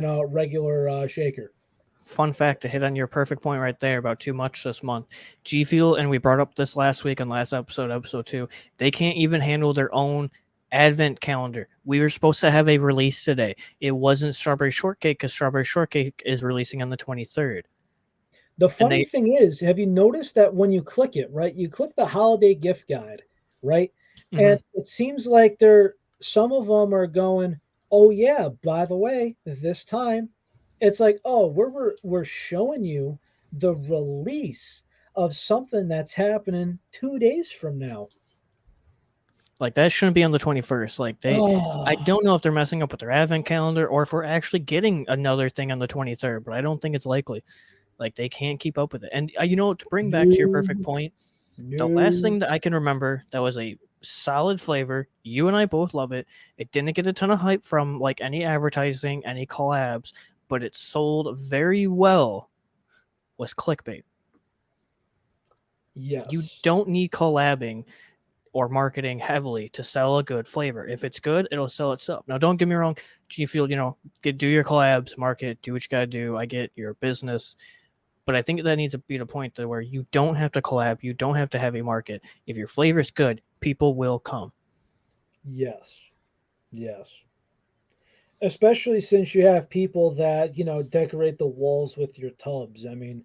a regular shaker. Fun fact to hit on your perfect point right there about too much this month. G Fuel, and we brought up this last week on last episode 2, they can't even handle their own advent calendar. We were supposed to have a release today. It wasn't Strawberry Shortcake because Strawberry Shortcake is releasing on the 23rd. The And funny they, thing is, have you noticed that when you click it, right? You click the holiday gift guide, right? mhm, And it seems like some of them are going, "Oh yeah, by the way, this time." It's like, "Oh, we're showing you the release of something that's happening 2 days from now." like that shouldn't be on the 21st. I Oh, don't know if they're messing up with their advent calendar or if we're actually getting another thing on the 23rd, but I don't think it's likely. Like they can't keep up with it. And to bring back to your perfect no, point, the last no. thing that I can remember that was a solid flavor, you and I both love it. It didn't get a ton of hype from like any advertising, any collabs, but it sold very well was clickbait. You Yes. don't need collabing or marketing heavily to sell a good flavor. If it's good, it'll sell itself. Now, don't get me wrong, G Fuel, do your collabs, market, do what you gotta do. I get your business, but I think that needs to be the point to where you don't have to collab, you don't have to have a market. If your flavor's good, people will come. Yes. Yes. Especially since you have people that decorate the walls with your tubs. I mean,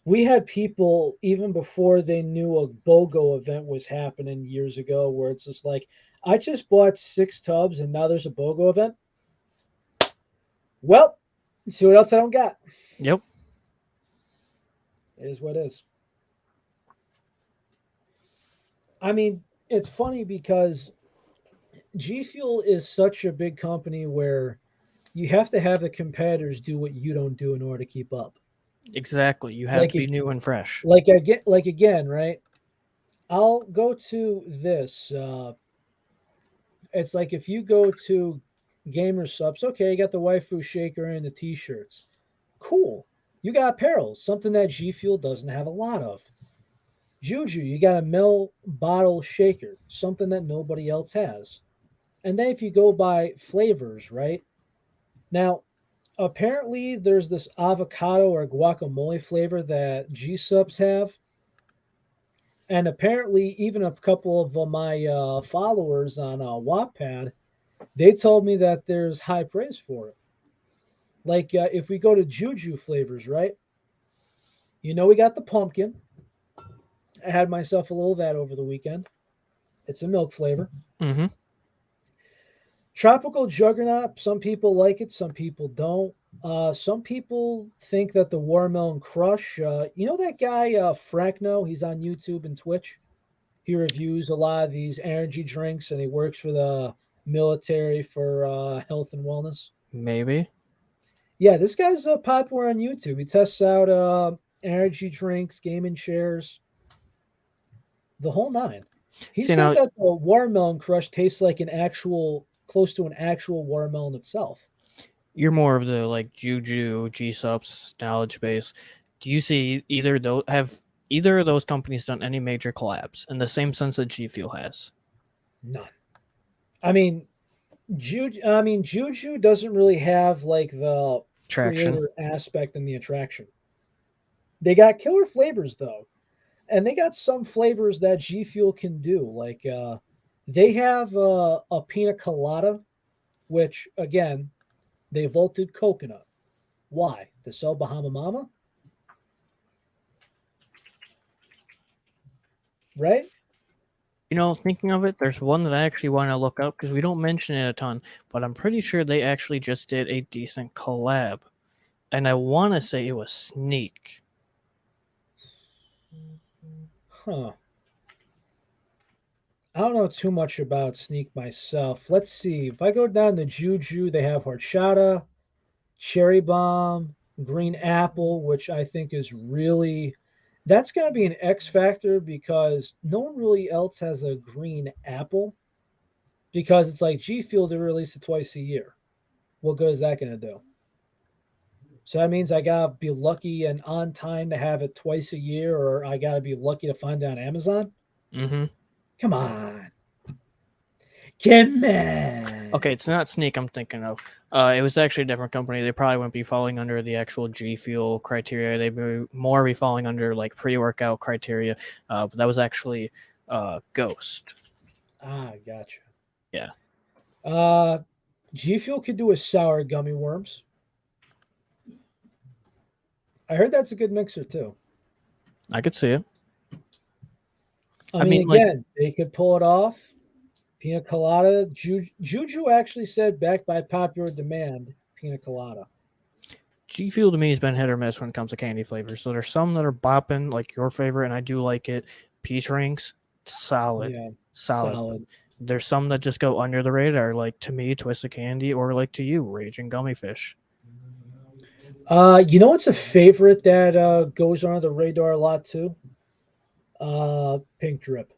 we had people even before they knew a BOGO event was happening years ago where it's just like, I just bought 6 tubs and now there's a BOGO event. Well, see what else I don't got. Yep. It is what it is. I mean, it's funny because G Fuel is such a big company where you have to have the competitors do what you don't do in order to keep up. Exactly. You have Like to be new and fresh. like again, right? I'll go to this. It's like if you go to Gamer Subs, okay, you got the waifu shaker and the t-shirts. Cool. You got apparel, something that G Fuel doesn't have a lot of. Juju, you got a mill bottle shaker, something that nobody else has. And then if you go by flavors, right? Now, apparently there's this avocado or guacamole flavor that G subs have. And apparently, even a couple of my followers on Wattpad, they told me that there's high praise for it. Like if we go to Juju flavors, right? We got the pumpkin. I had myself a little of that over the weekend. It's a milk flavor. Mm-hmm. Tropical Juggernaut, some people like it, some people don't. Some people think that the Watermelon Crush, that guy, Frankno, he's on YouTube and Twitch. He reviews a lot of these energy drinks and he works for the military for health and wellness. Maybe. Yeah, this guy's popular on YouTube. He tests out energy drinks, gaming chairs, the whole nine. He See, said now that the Watermelon Crush tastes like close to an actual watermelon itself. you're more of the like Juju, G subs knowledge base. Do you see either of those companies done any major collabs in the same sense that G Fuel has? None. I mean, Juju doesn't really have like the Traction. creator aspect and the attraction. They got killer flavors though, and they got some flavors that G Fuel can do. Like they have a Pina Colada, which again they vaulted coconut. Why? To sell Bahama Mama, right? Thinking of it, there's one that I actually want to look up because we don't mention it a ton, but I'm pretty sure they actually just did a decent collab. And I want to say it was Sneak. Huh. I don't know too much about Sneak myself. Let's see. If I go down to Juju, they have horchata, cherry bomb, green apple, which I think is really that's going to be an X factor because no one really else has a green apple because it's like G Fuel to release it twice a year. What good is that going to do? So that means I got to be lucky and on time to have it twice a year, or I got to be lucky to find it on Amazon. Mm-hmm. Come on. Come on. Okay, it's not Sneak I'm thinking of. It was actually a different company. They probably wouldn't be falling under the actual G Fuel criteria. They'd be more be falling under like pre-workout criteria. But that was actually Ghost. Ah, gotcha. Yeah. G Fuel could do a sour gummy worms. I heard that's a good mixer too. I could see it. I mean, like, again, they could pull it off. Pina Colada. Juju actually said, backed by popular demand, Pina Colada. G Fuel to me has been hit or miss when it comes to candy flavors. So there's some that are bopping, like your favorite, and I do like it. Peach rings, solid, Yeah, solid. There's some that just go under the radar, like to me, Twisted Candy, or like to you, Raging Gummy Fish. What's a favorite that goes under the radar a lot too? Pink Drip.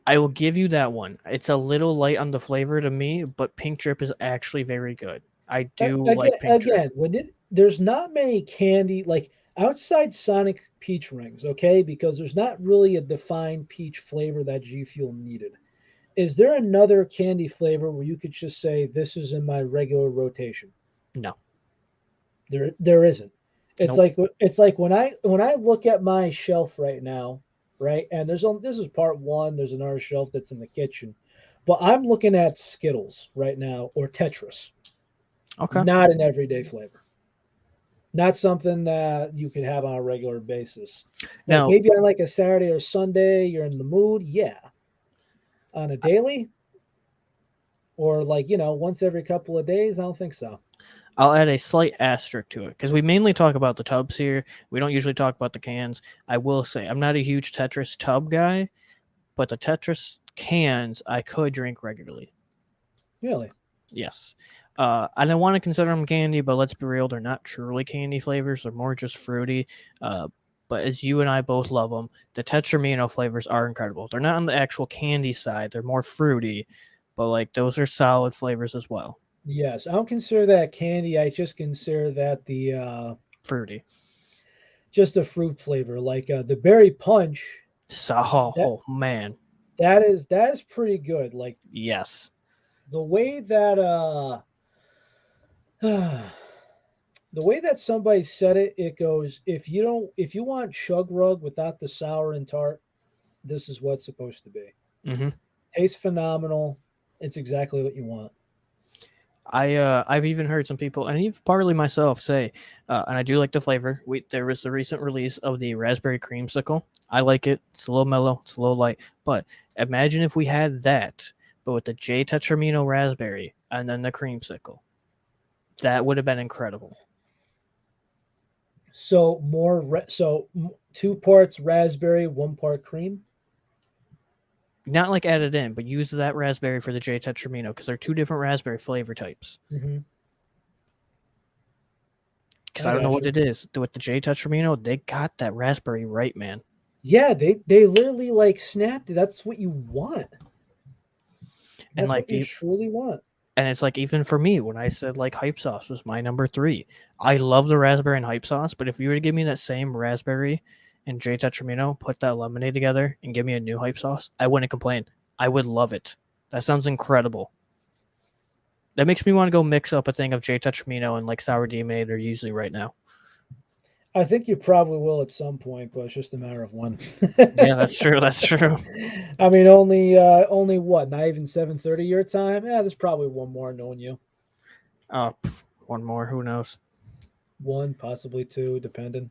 I will give you that one. It's a little light on the flavor to me, but Pink Drip is actually very good. I do like Pink Drip. There's not many candy like outside Sonic Peach rings, okay? Because there's not really a defined peach flavor that G Fuel needed. Is there another candy flavor where you could just say this is in my regular rotation? No. There isn't. Nope. It's like when I look at my shelf right now, right? And this is part one, there's another shelf that's in the kitchen. But I'm looking at Skittles right now or Tetris. Okay. Not an everyday flavor. Not something that you could have on a regular basis. Now, maybe on like a Saturday or Sunday, you're in the mood, yeah. On a daily, or like once every couple of days, I don't think so. I'll add a slight asterisk to it because we mainly talk about the tubs here. We don't usually talk about the cans. I will say I'm not a huge Tetris tub guy, but the Tetris cans I could drink regularly. Really? Yes. I don't want to consider them candy, but let's be real, they're not truly candy flavors. They're more just fruity. But as you and I both love them, the Tetramino flavors are incredible. They're not on the actual candy side. They're more fruity, but like those are solid flavors as well. Yes, I don't consider that candy. I just consider that the fruity. just a fruit flavor. Like the berry punch, So, that oh man, that is pretty good. Like yes. the way that the way that somebody said it, it goes, if you want chug rug without the sour and tart, this is what's supposed to be. Hmm. Tastes phenomenal. It's exactly what you want. I've even heard some people, and even partly myself, say, and I do like the flavor. There was the recent release of the raspberry creamsicle. I like it. It's a little mellow. It's a little light. But imagine if we had that, but with the J Tetramino raspberry and then the creamsicle. That would have been incredible. So two parts raspberry, one part cream. Not like added in, but use that raspberry for the J Tetramino because they're two different raspberry flavor types. Hmm. Because I I don't know got what you. it is. With the J Tetramino, they got that raspberry right, man. Yeah, they literally like snapped it. That's what you want. And That's like what you truly want. and it's like even for me when I said like hype sauce was my number 3. I love the raspberry and hype sauce, but if you were to give me that same raspberry and J Tetramino, put that lemonade together and give me a new hype sauce, I wouldn't complain. I would love it. That sounds incredible. That makes me want to go mix up a thing of J Tetramino and like sour demonade or usually right now. I think you probably will at some point, but it's just a matter of when. Yeah, that's true. That's true. I mean, only what? Not even 7:30 your time. Yeah, there's probably one more knowing you. One more. Who knows? One, possibly two, depending.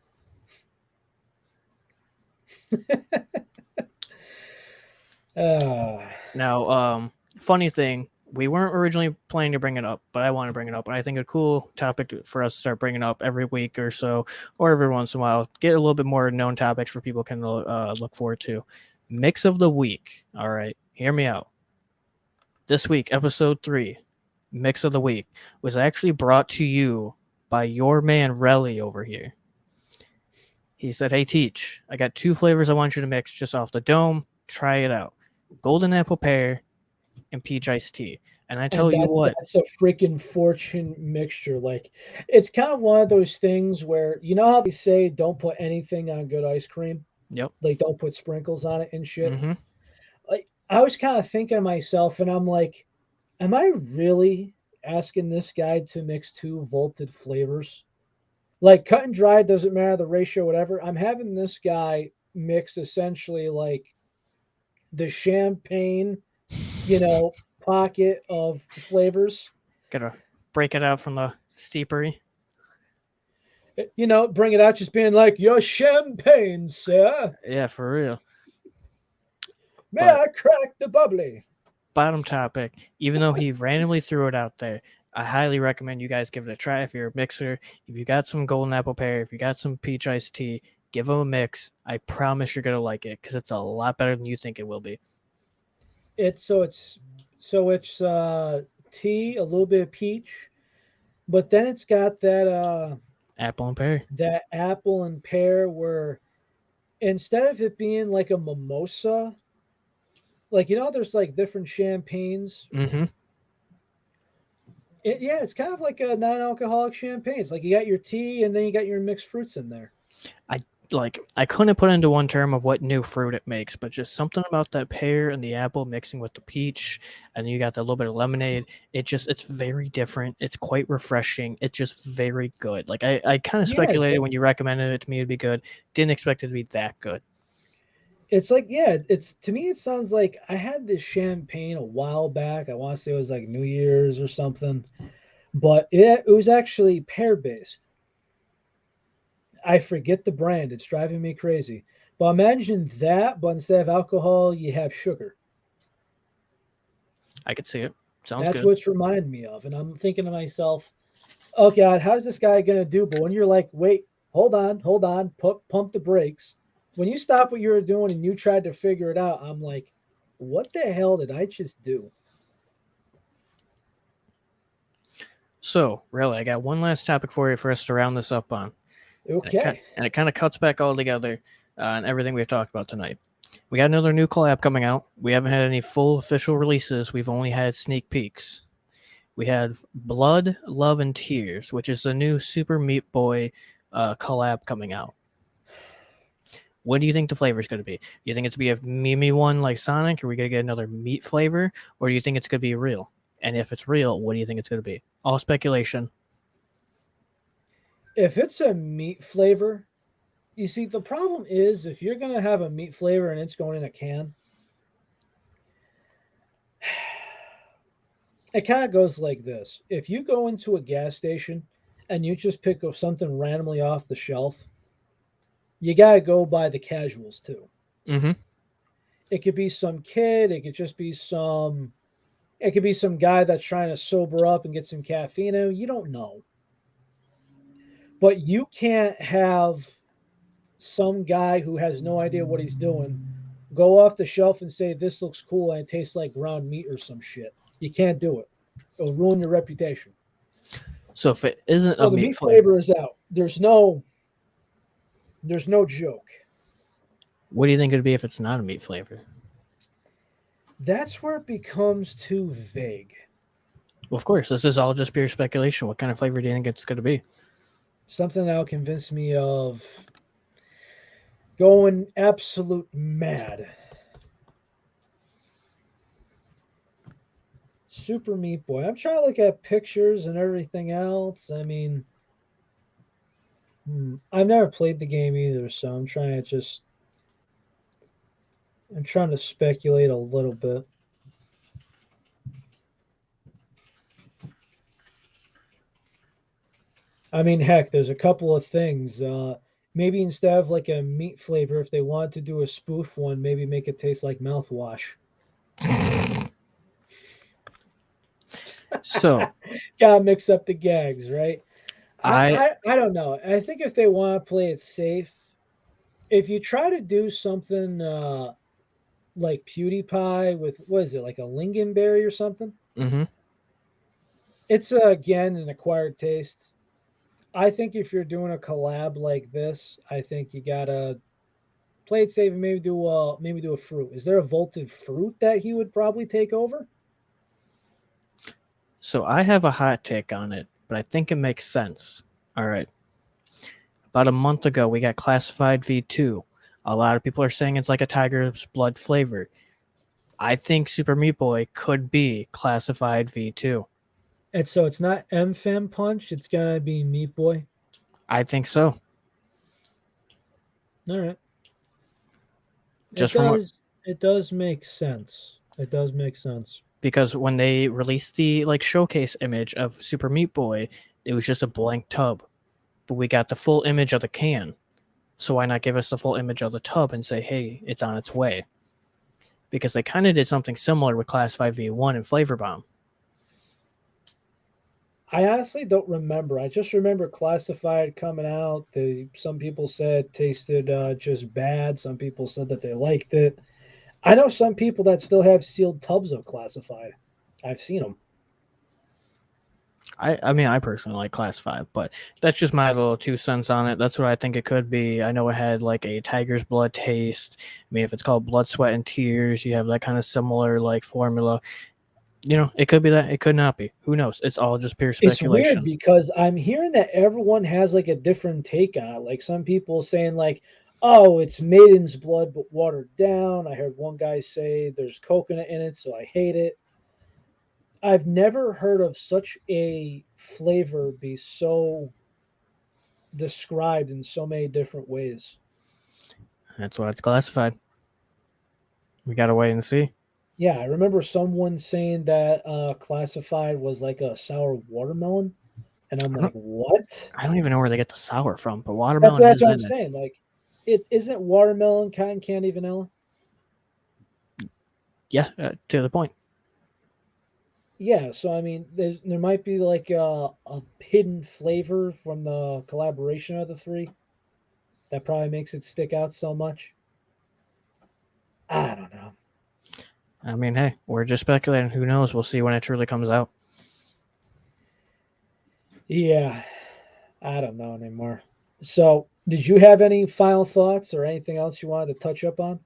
Uh, Now, funny thing, we weren't originally planning to bring it up, but I want to bring it up. And I think a cool topic for us to start bringing up every week or so, or every once in a while, get a little bit more known topics for people can look forward to. Mix of the week. All right, hear me out. This week, episode 3, Mix of the Week, was actually brought to you by your man Relly over here. He said, "Hey, Teach, I got 2 flavors I want you to mix just off the dome. Try it out. Golden apple pear and peach iced tea." And I and tell you what, that's a freaking fortune mixture. Like, it's kind of one of those things where you know how they say don't put anything on good ice cream, yep, like don't put sprinkles on it and shit. mm-hmm. Like, I was kind of thinking to myself, and I'm like, am I really asking this guy to mix two vaulted flavors? Like cut and dried doesn't matter the ratio, whatever. I'm having this guy mix essentially like the champagne, pocket of flavors. Gotta break it out from the steepery. Bring it out just being like your champagne, sir. Yeah, for real. May But I crack the bubbly? bottom topic, even though he randomly threw it out there, I highly recommend you guys give it a try if you're a mixer. If you got some golden apple pear, if you got some peach iced tea, give them a mix. I promise you're gonna like it because it's a lot better than you think it will be. It's tea, a little bit of peach, but then it's got Apple and pear. that apple and pear where instead of it being like a mimosa, like there's like different champagnes. Mm-hmm. Yeah, it's kind of like a non-alcoholic champagne. It's like you got your tea and then you got your mixed fruits in there. I couldn't put into one term of what new fruit it makes, but just something about that pear and the apple mixing with the peach, and you got that little bit of lemonade. It's very different. It's quite refreshing. It's just very good. Like I kind of Yeah, speculated when you recommended it to me it'd be good. Didn't expect it to be that good. it's like it's to me it sounds like I had this champagne a while back. I want to say it was like New Year's or something, but it was actually pear based. I forget the brand. It's driving me crazy. But imagine that, but instead of alcohol, you have sugar. I could see it. Sounds That's good. what's reminding me of. And I'm thinking to myself, oh God, how's this guy gonna do? But when you're like, wait, hold on, pump the brakes. When you stop what you were doing and you tried to figure it out, I'm like, what the hell did I just do? So, really, I got one last topic for you for us to round this up on. Okay. And it kind of cuts back all together on everything we've talked about tonight. We got another new collab coming out. We haven't had any full official releases. We've only had sneak peeks. We had Blood, Love, and Tears, which is the new Super Meat Boy collab coming out. What do you think the flavor is going to be? You think it's going to be a Mimi one like Sonic? Are we going to get another meat flavor? Or do you think it's going to be real? And if it's real, what do you think it's going to be? All speculation. If it's a meat flavor, you see, the problem is if you're going to have a meat flavor and it's going in a can, it kind of goes like this. If you go into a gas station and you just pick up something randomly off the shelf, you got to go by the casuals too. Mm-hmm. It could be some kid, it could be some guy that's trying to sober up and get some caffeine in. You don't know. But you can't have some guy who has no idea what he's doing go off the shelf and say this looks cool and it tastes like ground meat or some shit. You can't do it. It'll ruin your reputation. So if it isn't So a the meat meat flavor, flavor is out. There's no joke. what do you think it'd be if it's not a meat flavor? That's where it becomes too vague. Well, of course, this is all just pure speculation. What kind of flavor do you think it's going to be? Something that'll convince me of going absolute mad. Super Meat Boy. I'm trying to look at pictures and everything else. I mean, I've never played the game either, so I'm trying to speculate a little bit. I mean, heck, there's a couple of things. Maybe instead of like a meat flavor, if they wanted to do a spoof one, maybe make it taste like mouthwash. So, Gotta mix up the gags, right? I I don't know. I think if they want to play it safe, if you try to do something like PewDiePie with what is it, like a lingonberry or something? mm-hmm. It's again an acquired taste. I think if you're doing a collab like this, I think you gotta play it safe and maybe do a fruit. Is there a vaulted fruit that he would probably take over? So I have a hot take on it, but I think it makes sense. All right. About a month ago, we got Classified V2. A lot of people are saying it's like a tiger's blood flavor. I think Super Meat Boy could be Classified V2. And so it's not M Fem Punch, it's gonna be Meat Boy. I think so. All right. Just from what, It does make sense. It does make sense. because when they released the like showcase image of Super Meat Boy, it was just a blank tub. But we got the full image of the can. So why not give us the full image of the tub and say, hey, it's on its way? Because they kind of did something similar with Classified V1 and Flavor Bomb. I honestly don't remember. I just remember Classified coming out. Some people said tasted just bad. Some people said that they liked it. I know some people that still have sealed tubs of Classified. I've seen them. I mean, I personally like Classified, but that's just my little 2 cents on it. That's what I think it could be. I know it had like a tiger's blood taste. I mean, if it's called Blood, Sweat, and Tears, you have that kind of similar like formula. You know, it could be that. It could not be. Who knows? It's all just pure It's weird speculation. because I'm hearing that everyone has like a different take on it. Like some people saying like, "Oh, it's maiden's blood but watered down." I heard one guy say there's coconut in it, so I hate it. I've never heard of such a flavor be so described in so many different ways. That's why it's classified. We gotta wait and see. Yeah, I remember someone saying that Classified was like a sour watermelon, and I'm I like, don't, what? I don't even know where they get the sour from, but watermelon That's is what I'm in it. saying. Like, it isn't watermelon, cotton candy, vanilla. Yeah, to the point. Yeah, so I mean, there might be like a hidden flavor from the collaboration of the three that probably makes it stick out so much. I don't know. I mean, hey, we're just speculating. Who knows? We'll see when it truly comes out. Yeah, I don't know anymore. So, did you have any final thoughts or anything else you wanted to touch up on?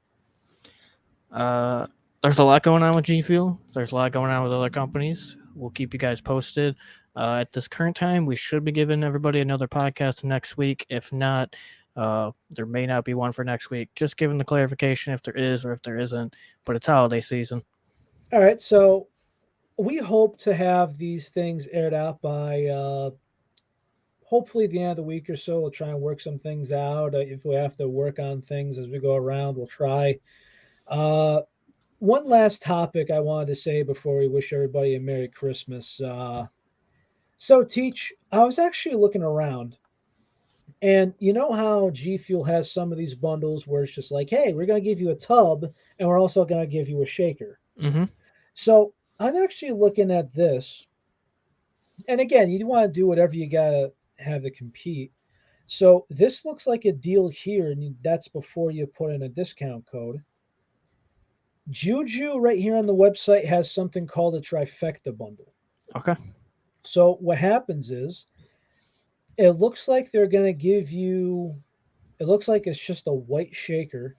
There's a lot going on with G Fuel. There's a lot going on with other companies. We'll keep you guys posted. At this current time, we should be giving everybody another podcast next week. If not, There may not be one for next week. Just giving the clarification if there is or if there isn't. But it's holiday season. All right, so we hope to have these things aired out by hopefully the end of the week or so. We'll try and work some things out. If we have to work on things as we go around, we'll try. Uh, One last topic I wanted to say before we wish everybody a Merry Christmas. So, Teach, I was actually looking around, and you know how G Fuel has some of these bundles where it's just like, hey, we're going to give you a tub and we're also going to give you a shaker. Mm-hmm. So, I'm actually looking at this, and again, you want to do whatever you got to have to compete. So, this looks like a deal here, and that's before you put in a discount code. Juju right here on the website has something called a Trifecta Bundle. Okay. So what happens is it looks like they're going to give you, it looks like it's just a white shaker,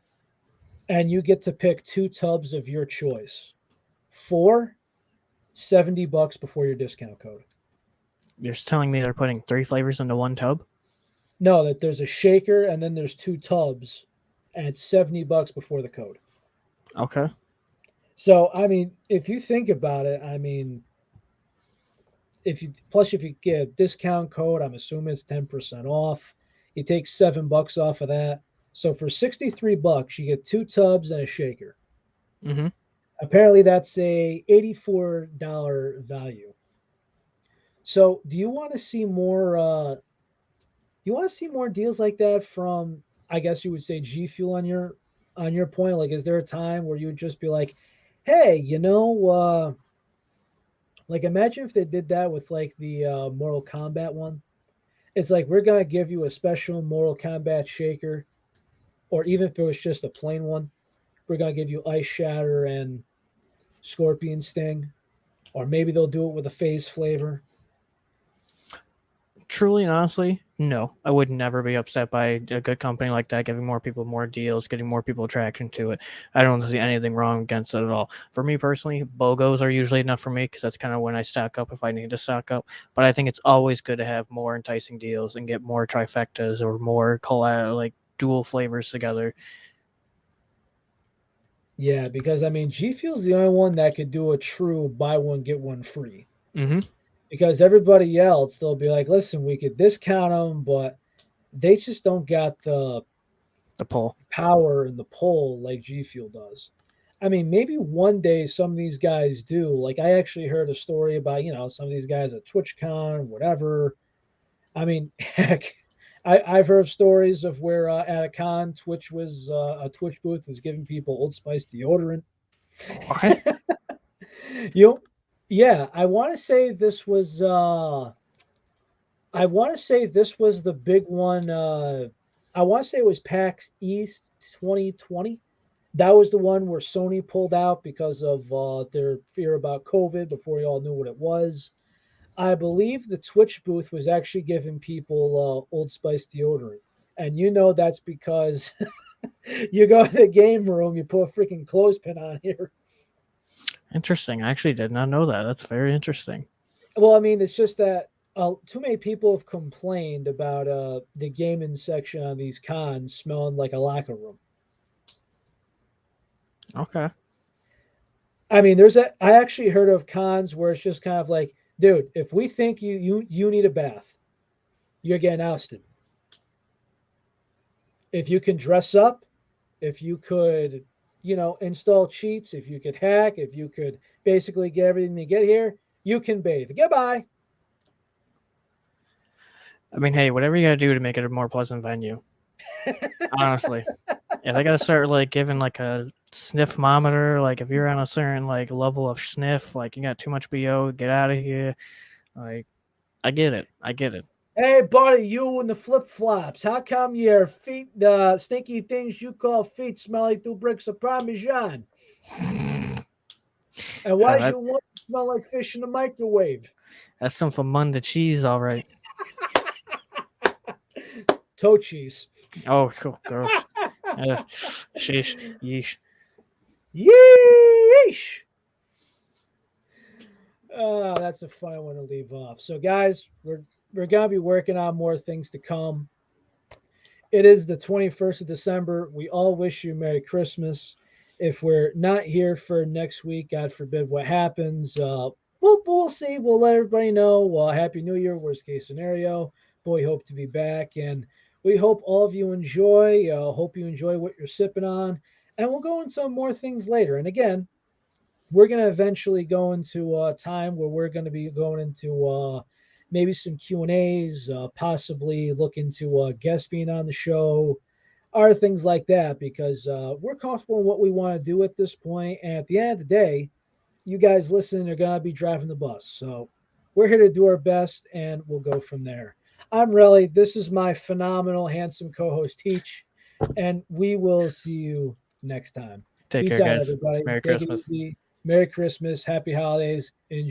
and you get to pick two tubs of your choice for $70 before your discount code. You're just telling me they're putting 3 flavors into one tub? No, that there's a shaker and then there's two tubs, and it's $70 before the code. Okay. So I mean, if you think about it, I mean, if you get a discount code, I'm assuming it's 10% off. You take $7 off of that. So for $63, you get two tubs and a shaker. Mm-hmm. Apparently that's a $84 value. So do you want to see more you want to see more deals like that from, I guess you would say, G Fuel on your point? Like, is there a time where you would just be like, hey, like imagine if they did that with like the Mortal Kombat one. It's like we're gonna give you a special Mortal Kombat shaker, or even if it was just a plain one, we're gonna give you Ice Shatter and Scorpion Sting, or maybe they'll do it with a phase flavor. Truly and honestly, no. I would never be upset by a good company like that giving more people more deals, getting more people attraction to it. I don't see anything wrong against it at all. For me personally, BOGOs are usually enough for me because that's kind of when I stock up if I need to stock up. But I think it's always good to have more enticing deals and get more trifectas or more collab, like dual flavors together. Yeah, because I mean, G Fuel's the only one that could do a true buy one get one free. Mm-hmm. Because everybody else, they'll be like, listen, we could discount them, but they just don't got the The pull. power and the pull like G Fuel does. I mean, maybe one day some of these guys do. Like I actually heard a story about, some of these guys at TwitchCon, whatever. I mean, heck, I've heard stories of where at a con, a Twitch booth was giving people Old Spice deodorant. What? you, yeah, I want to say this was the big one. I want to say it was PAX East 2020. That was the one where Sony pulled out because of their fear about COVID before you all knew what it was. I believe the Twitch booth was actually giving people Old Spice deodorant. And that's because you go to the game room, you put a freaking clothespin on here. Interesting. I actually did not know that. That's very interesting. Well, I mean, it's just that too many people have complained about the gaming section on these cons smelling like a locker room. Okay. I mean, I actually heard of cons where it's just kind of like, dude, if we think you need a bath, you're getting ousted. If you can dress up, if you could, install cheats, if you could hack, if you could basically get everything to get here, you can bathe. Goodbye. I mean, hey, whatever you gotta do to make it a more pleasant venue. Honestly. Yeah, they gotta start like giving like a sniffmometer. Like if you're on a certain like level of sniff, like you got too much BO, get out of here. Like I get it. I get it. Hey, buddy, you and the flip flops. How come your feet, the stinky things you call feet, smell like 2 bricks of Parmesan? And why does that, your one smell like fish in the microwave? that's some Famunda cheese, all right. Toe cheese. Oh, cool, gross. Sheesh, yeesh. Yeesh. Oh, that's a fun one to leave off. So, guys, we're gonna be working on more things to come. It is the 21st of December. We all wish you Merry Christmas. If we're not here for next week, God forbid what happens, we'll see. We'll let everybody know. Happy New Year, worst case scenario. But we hope to be back. And we hope all of you enjoy. Hope you enjoy what you're sipping on. And we'll go into more things later. And again, we're going to eventually go into a time where we're going to be going into maybe some Q&As, possibly look into guests being on the show, or things like that, because we're comfortable in what we want to do at this point. And at the end of the day, you guys listening are going to be driving the bus. So we're here to do our best, and we'll go from there. I'm Relly. This is my phenomenal, handsome co-host, Teach, and we will see you next time. Take Peace care, out, guys. everybody. Merry Take it Christmas. easy. Merry Christmas. Happy holidays. Enjoy.